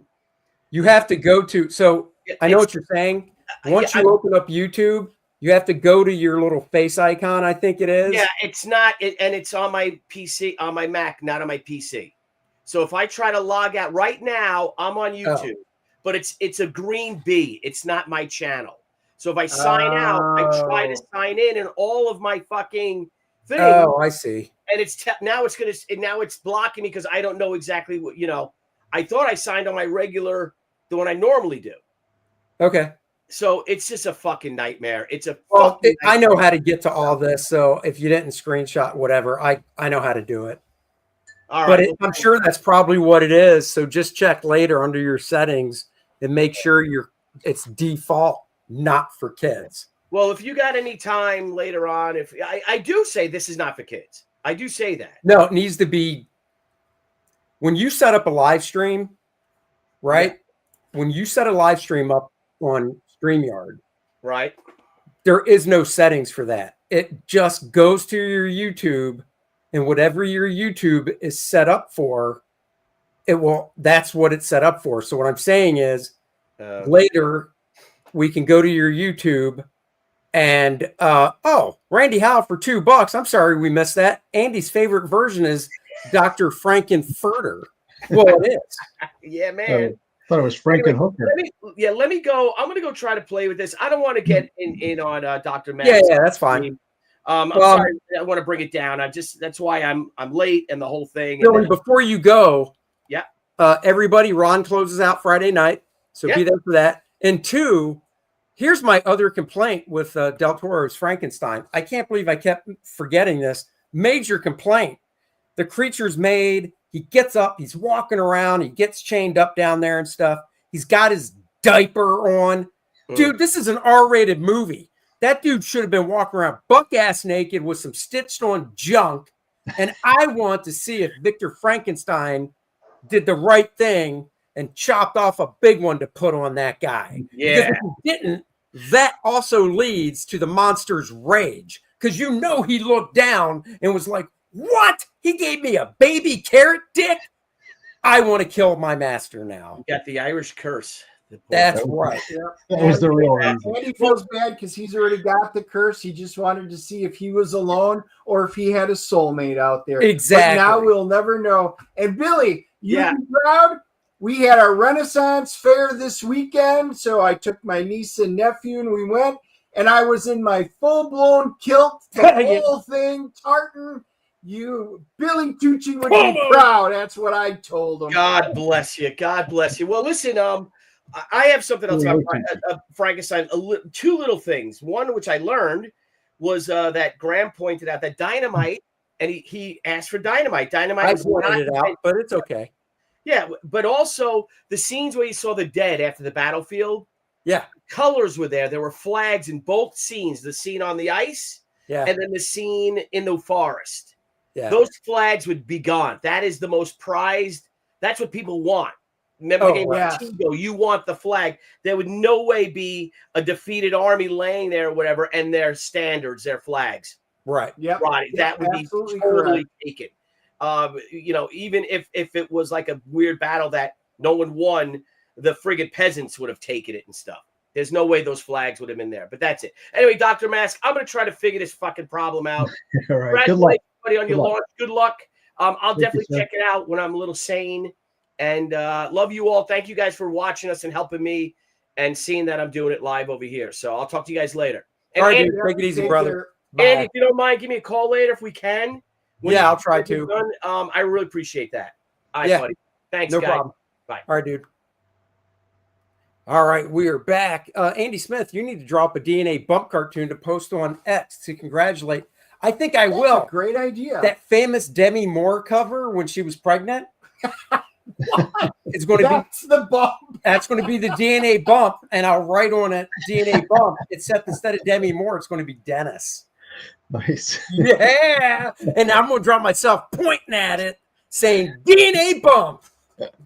You have to go to. So I know what you're saying. Once you open up YouTube, you have to go to your little face icon. I think it is. Yeah, it's not, and it's on my PC, on my Mac, not on my PC. So if I try to log out right now, I'm on YouTube, but it's a green B. It's not my channel. So if I sign out, I try to sign in, and all of my fucking things. Oh, I see. And now it's blocking me because I don't know exactly what I thought I signed on my regular, the one I normally do. Okay. So it's just a fucking nightmare. It's a I know how to get to all this. So if you didn't screenshot whatever, I know how to do it. All right. But I'm sure that's probably what it is. So just check later under your settings and make sure it's default, not for kids. Well, if you got any time later on, if I do say this is not for kids, I do say that. No, it needs to be when you set up a live stream, right? Yeah. When you set a live stream up on StreamYard, right? There is no settings for that. It just goes to your YouTube, and whatever your YouTube is set up for, that's what it's set up for. So what I'm saying is later we can go to your YouTube and Randy Howe for $2. I'm sorry we missed that. Andy's favorite version is Dr. Frankenfurter. Well, it is. Yeah, man. I thought it was Frankenhooker. Let me go. I'm going to go try to play with this. I don't want to get in on Dr. Matt. Yeah, that's fine. I'm sorry, I want to bring it down. That's why I'm late and the whole thing. Billy, before you go, yeah, everybody, Ron closes out Friday night, so be there for that. And 2, here's my other complaint with Del Toro's Frankenstein. I can't believe I kept forgetting this. Major complaint. The creature's made. He gets up. He's walking around. He gets chained up down there and stuff. He's got his diaper on. Dude, this is an R-rated movie. That dude should have been walking around buck-ass naked with some stitched-on junk. And I want to see if Victor Frankenstein did the right thing and chopped off a big one to put on that guy. Yeah. Because if he didn't, that also leads to the monster's rage. Because you know he looked down and was like, what? He gave me a baby carrot dick? I want to kill my master now. You got the Irish curse. That's right. That was the real reason. And he feels bad because he's already got the curse. He just wanted to see if he was alone or if he had a soulmate out there. Exactly. But now we'll never know. And Billy, you'd be proud. We had our Renaissance fair this weekend, so I took my niece and nephew and we went, and I was in my full-blown kilt, the whole thing, tartan. Billy Tucci would be proud. That's what I told him. God bless you. God bless you. Well, listen, I have something else about Frankenstein. 2 little things. One, which I learned, was that Graham pointed out that dynamite, and he asked for dynamite. Dynamite I pointed it out, but it's okay. Yeah, but also the scenes where you saw the dead after the battlefield. Yeah, colors were there. There were flags in both scenes. The scene on the ice, and then the scene in the forest. Yeah, those flags would be gone. That is the most prized. That's what people want. Remember the game Tigo, you want the flag. There would no way be a defeated army laying there or whatever, and their standards, their flags. Right. Yep. Right. That would be totally taken. Even if it was like a weird battle that no one won, the friggin' peasants would have taken it and stuff. There's no way those flags would have been there. But that's it. Anyway, Dr. Mask, I'm going to try to figure this fucking problem out. All right. Good luck. Everybody on your launch. Good luck. I'll definitely check it out when I'm a little sane. And love you all. Thank you guys for watching us and helping me and seeing that I'm doing it live over here. So I'll talk to you guys later. And all right, dude, take it easy, brother. And if you don't mind, give me a call later if we can. Yeah, I'll try to. Done, I really appreciate that. All right, buddy. Thanks, no guys. problem. Bye. All right, dude. All right, we are back. Andy Smith, you need to drop a DNA bump cartoon to post on X to congratulate. I think I will. That's a great idea. That famous Demi Moore cover when she was pregnant. It's going to be the bump. That's going to be the DNA bump, and I'll write on it DNA bump. Except instead of Demi Moore, it's going to be Dennis. Nice. Yeah, and I'm going to draw myself pointing at it, saying DNA bump.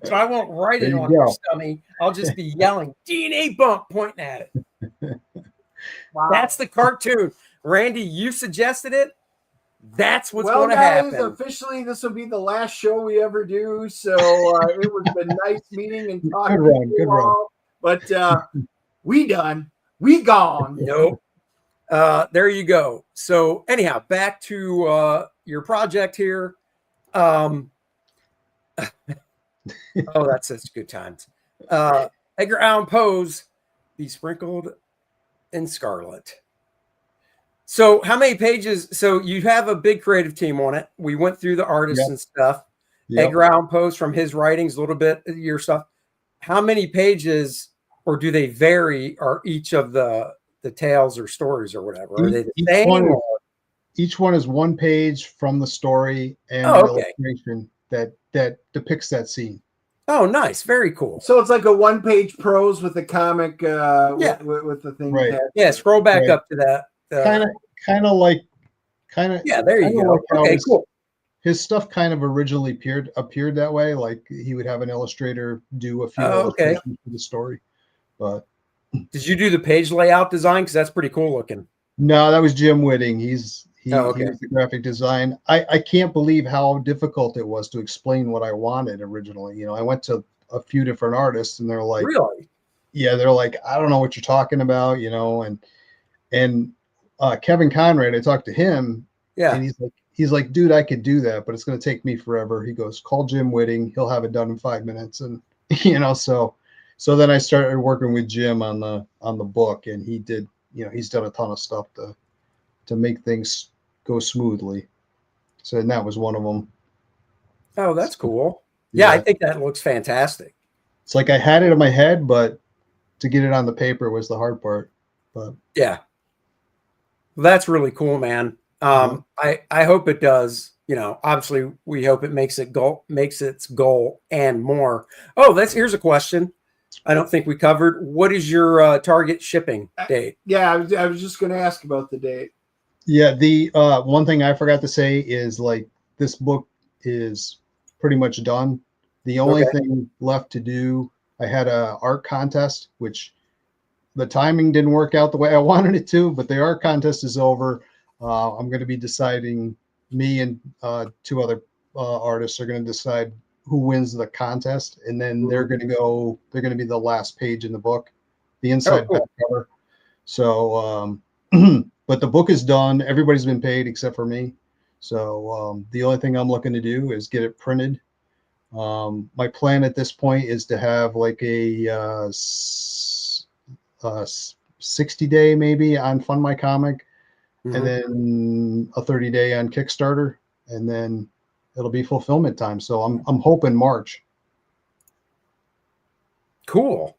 So I won't write it on her stomach. I'll just be yelling DNA bump, pointing at it. Wow. That's the cartoon. Randy, you suggested it. That's what's going to happen. Officially, this will be the last show we ever do. So it was a nice meeting and talking to you all. But we done. We gone. Nope. There you go. So anyhow, back to your project here. Oh, that's such good times. Edgar Allan Poe's Besprinkled and Scarlet. So how many pages? So you have a big creative team on it. We went through the artists and stuff. Yep. Edgar Allan Poe's from his writings, a little bit of your stuff. How many pages, or do they vary, are each of the tales or stories or whatever? Are they the same? Each one is one page from the story and illustration that depicts that scene. Oh, nice. Very cool. So it's like a one-page prose with a comic with the thing. Right. Yeah, scroll back up to that. Kind of. Yeah, there you go. Like okay, cool. His stuff kind of originally appeared that way. Like he would have an illustrator do a few illustrations for the story. But did you do the page layout design? Because that's pretty cool looking. No, that was Jim Whitting. He was the graphic design. I can't believe how difficult it was to explain what I wanted originally. I went to a few different artists, and they're like, "Really? Yeah." They're like, "I don't know what you're talking about," and Kevin Conrad, I talked to him, and he's like, "Dude, I could do that, but it's going to take me forever." He goes, "Call Jim Whitting; he'll have it done in 5 minutes." And so then I started working with Jim on the book, and he did. He's done a ton of stuff to make things go smoothly. So, and that was one of them. Oh, that's cool. Yeah, I think that looks fantastic. It's like I had it in my head, but to get it on the paper was the hard part. But yeah, well, that's really cool, man. I hope it does. You know, obviously, we hope it makes its goal and more. Oh, here's a question. I don't think we covered. What is your target shipping date? Yeah, I was just going to ask about the date. Yeah, the one thing I forgot to say is like this book is pretty much done. The only thing left to do, I had a art contest, which the timing didn't work out the way I wanted it to, but the art contest is over. I'm going to be deciding, me and two other artists are going to decide who wins the contest, and then they're going to be the last page in the book, the inside back cover. So, but the book is done. Everybody's been paid except for me. So the only thing I'm looking to do is get it printed. My plan at this point is to have like a 60-day maybe on Fund My Comic, and then a 30-day on Kickstarter, and then it'll be fulfillment time. So I'm hoping March. Cool.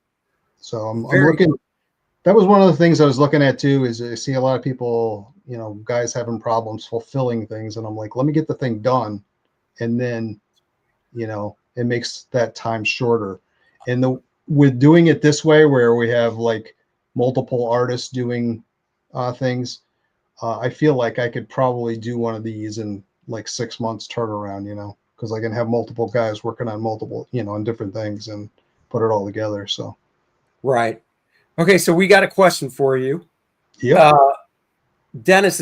So I'm looking. That was one of the things I was looking at too. Is I see a lot of people, guys having problems fulfilling things, and I'm like, let me get the thing done, and then, it makes that time shorter. And with doing it this way, where we have like multiple artists doing things, I feel like I could probably do one of these in like 6 months turnaround, because I can have multiple guys working on multiple, on different things and put it all together. So, right. Okay, so we got a question for you. Yeah. Dennis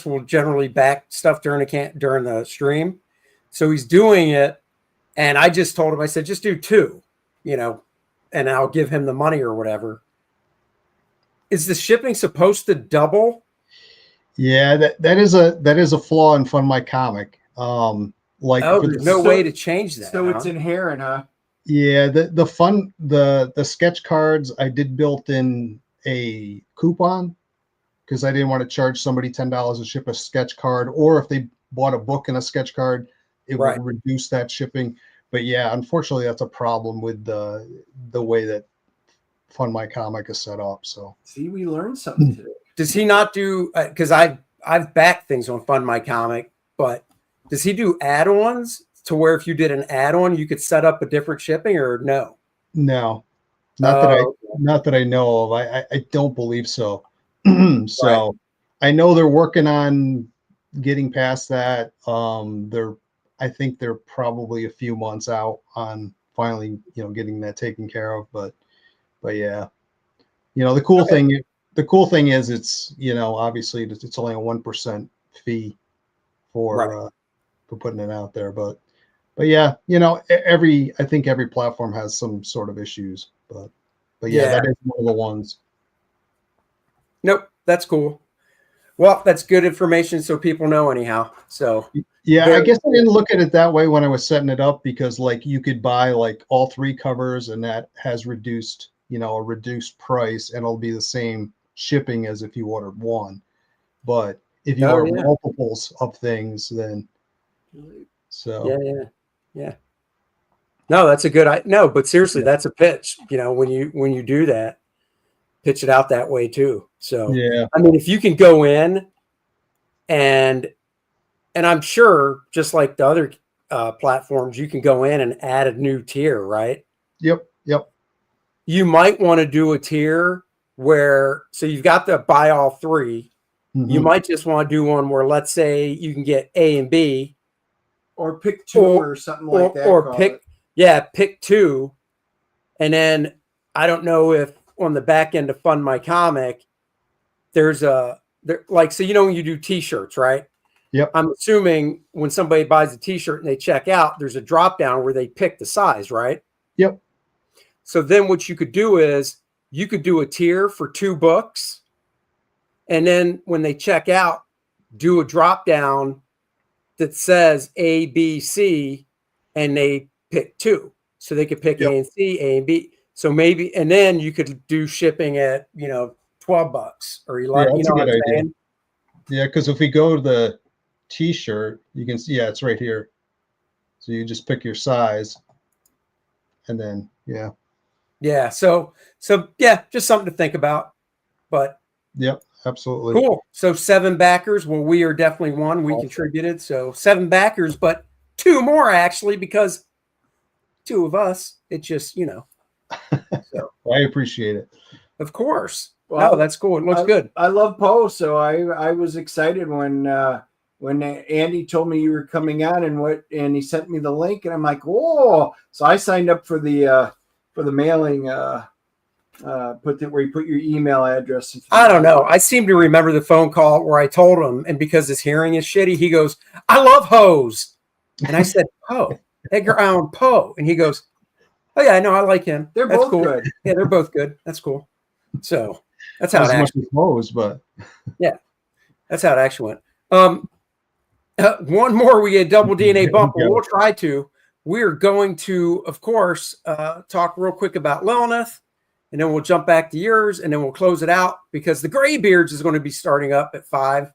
will generally back stuff during the stream, so he's doing it, and I just told him, I said, just do 2, and I'll give him the money or whatever. Is the shipping supposed to double? Yeah, that is a flaw in Fund My Comic. There's no way to change that. So it's inherent, huh? Yeah, the sketch cards, I did built in a coupon because I didn't want to charge somebody $10 to ship a sketch card, or if they bought a book and a sketch card, it would reduce that shipping. But yeah, unfortunately, that's a problem with the way that Fund My Comic is set up. So see, we learned something today. Does he not do? Because I've backed things on Fund My Comic, but does he do add-ons to where if you did an add-on, you could set up a different shipping, or no? No, not that I know of. I don't believe so. So I know they're working on getting past that. I think they're probably a few months out on finally, getting that taken care of. But yeah, the cool thing is it's, obviously it's only a 1% fee for putting it out there. But yeah, I think every platform has some sort of issues, but yeah, that is one of the ones. Nope, that's cool. Well, that's good information, so people know anyhow. So yeah, I guess I didn't look at it that way when I was setting it up, because like you could buy like all 3 covers, and that has reduced, a reduced price, and it'll be the same shipping as if you ordered 1. But if you order multiples of things, then so yeah. No, that's a good. No, but seriously, that's a pitch. When you do that, pitch it out that way too. So yeah, I mean, if you can go in and I'm sure, just like the other platforms, you can go in and add a new tier, right? Yep. You might want to do a tier where, so you've got to buy all 3. You might just want to do one where, let's say, you can get A and B, or pick 2 or something like that. Or pick 2, and then I don't know if on the back end of Fund My Comic, there's like, so when you do T-shirts, right? Yep. I'm assuming when somebody buys a T-shirt and they check out, there's a drop down where they pick the size, right? Yep. So then what you could do is you could do a tier for 2 books, and then when they check out, do a drop down that says A, B, C, and they pick 2. So they could pick A and C, A and B. So maybe, and then you could do shipping at, $12 or $11. Yeah, that's a good idea. Yeah, because if we go to the T-shirt, you can see, yeah, it's right here. So you just pick your size, and then Yeah. So yeah, just something to think about. But yep, absolutely. Cool. So 7 backers. Well, we are definitely one. We contributed. So 7 backers, but 2 more actually, because 2 of us. It just, So I appreciate it. Of course. Well, that's cool. It looks good. I love Poe, so I was excited when Andy told me you were coming on and he sent me the link, and I'm like, whoa! So I signed up for the mailing. Where you put your email address. I don't know. I seem to remember the phone call where I told him, and because his hearing is shitty, he goes, "I love hoes," and I said, "Poe, Edgar Allan Poe," and he goes, "Oh yeah, I know. I like him. They're That's both cool. good. Yeah, they're both good. That's cool." So that's how it actually goes, but yeah, that's how it actually went. One more, we get double DNA bump. We'll try to. We're going to, of course, talk real quick about Lilineth, and then we'll jump back to yours, and then we'll close it out because the Graybeards is going to be starting up at 5.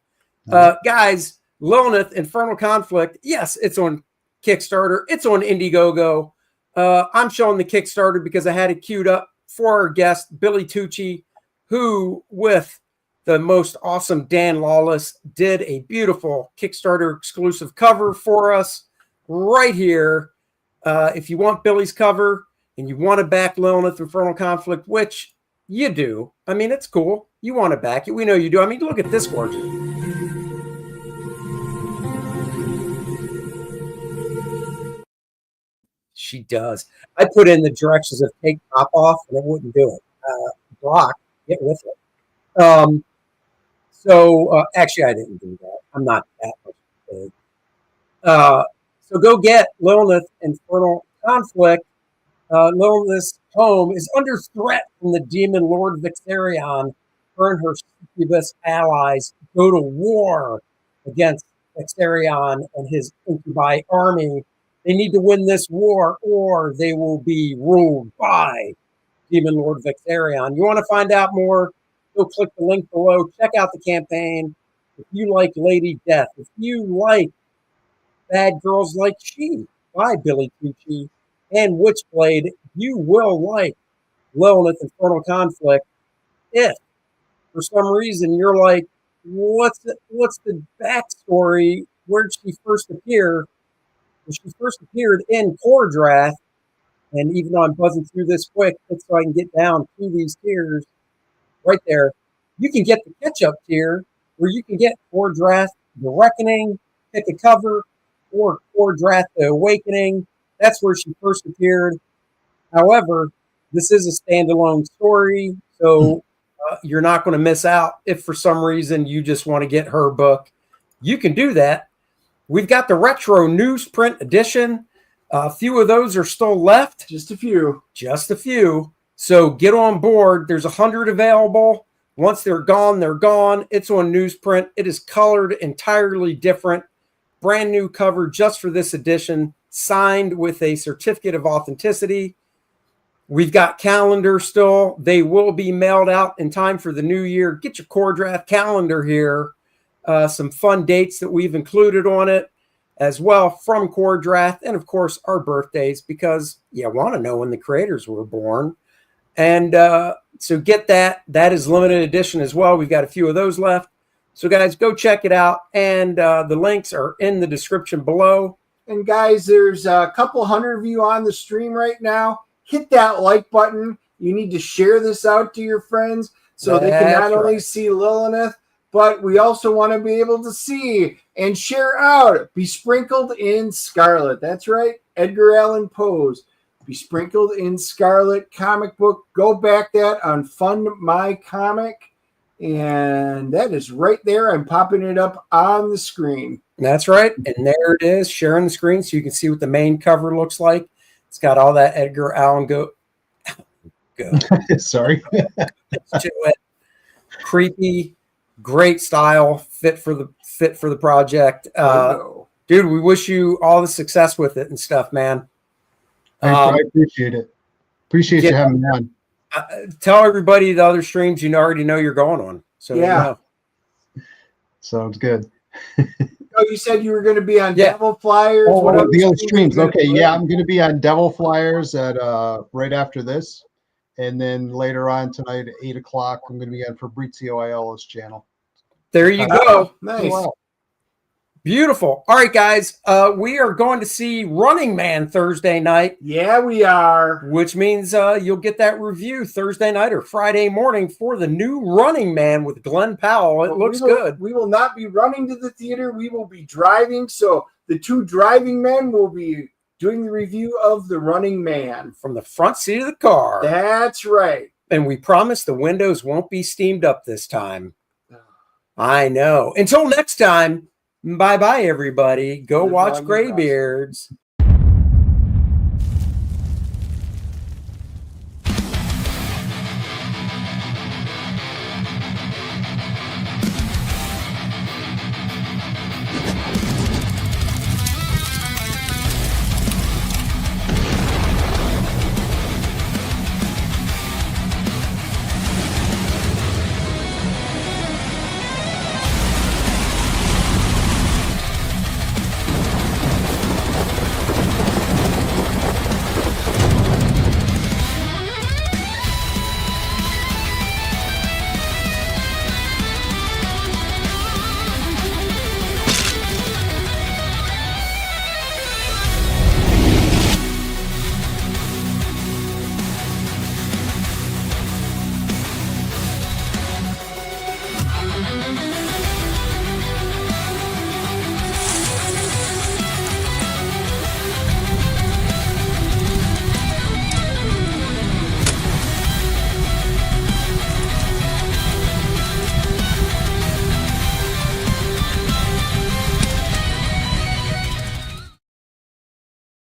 Guys, Lilineth, Infernal Conflict. Yes, it's on Kickstarter. It's on Indiegogo. I'm showing the Kickstarter because I had it queued up for our guest, Billy Tucci, who, with the most awesome Dan Lawless, did a beautiful Kickstarter exclusive cover for us right here. If you want Billy's cover and you want to back Lilineth Infernal Conflict, which you do, I mean, it's cool. You want to back it. We know you do. I mean, look at this gorgeous. She does. I put in the directions of take top off and it wouldn't do it. Block, get with it. So actually, I didn't do that. I'm not that much big. So go get Lilineth Infernal Conflict. Lilineth's home is under threat from the demon Lord Vixarion. Her and her succubus allies go to war against Vixarion and his incubi army. They need to win this war or they will be ruled by Demon Lord Vixarion. You want to find out more? Go click the link below. Check out the campaign. If you like Lady Death, if you like Bad Girls Like She by Billy Tucci and Witchblade, you will like Lilineth Infernal Conflict. If for some reason you're like, what's the backstory? Where did she first appear? Well, she first appeared in Cordrath, and even though I'm buzzing through this quick, just so I can get down to these tiers right there, you can get the catch-up tier where you can get Cordrath The Reckoning, pick a cover, or Cordrath The Awakening. That's where she first appeared. However, this is a standalone story, so you're not going to miss out if for some reason you just want to get her book. You can do that. We've got the retro newsprint edition. A few of those are still left. Just a few. Just a few. So get on board. There's 100 available. Once they're gone, they're gone. It's on newsprint. It is colored entirely different. Brand new cover just for this edition, signed with a certificate of authenticity. We've got calendar still. They will be mailed out in time for the new year. Get your Cordrath calendar here. Some fun dates that we've included on it as well from Cordrath, and of course our birthdays, because you want to know when the creators were born. And so get that. That is limited edition as well. We've got a few of those left. So guys, go check it out. And the links are in the description below. And guys, there's a couple hundred of you on the stream right now. Hit that like button. You need to share this out to your friends so they can not only see Lilineth, but we also want to be able to see and share out Besprinkled in Scarlet. That's right, Edgar Allan Poe's Besprinkled in Scarlet comic book. Go back that on Fund My Comic. And that is right there. I'm popping it up on the screen. That's right. And there it is, sharing the screen so you can see what the main cover looks like. It's got all that Edgar Allan go. Sorry. To it. Creepy, great style, fit for the project. Dude, we wish you all the success with it and stuff, man. I appreciate it. Appreciate you having me on. Tell everybody the other streams you already know you're going on. So yeah. Sounds good. Oh, you said you were going to be on Yeah. Devil Flyers. Oh, What the other streams are you streams. gonna Okay, play? yeah, I'm going to be on Devil Flyers at right after this, and then later on tonight at 8 o'clock, I'm going to be on Fabrizio Aiello's channel. There you Oh, go. nice. Wow. Beautiful. All right, guys. We are going to see Running Man Thursday night, Yeah, we are. which means you'll get that review Thursday night or Friday morning for the new Running Man with Glenn Powell. It But looks we will, good. We will not be running to the theater. We will be driving. So the two driving men will be doing the review of The Running Man. From the front seat of the car. That's right. And we promise the windows won't be steamed up this time. I know. Until next time, bye-bye, everybody. Go Live watch long and prosper. Graybeards.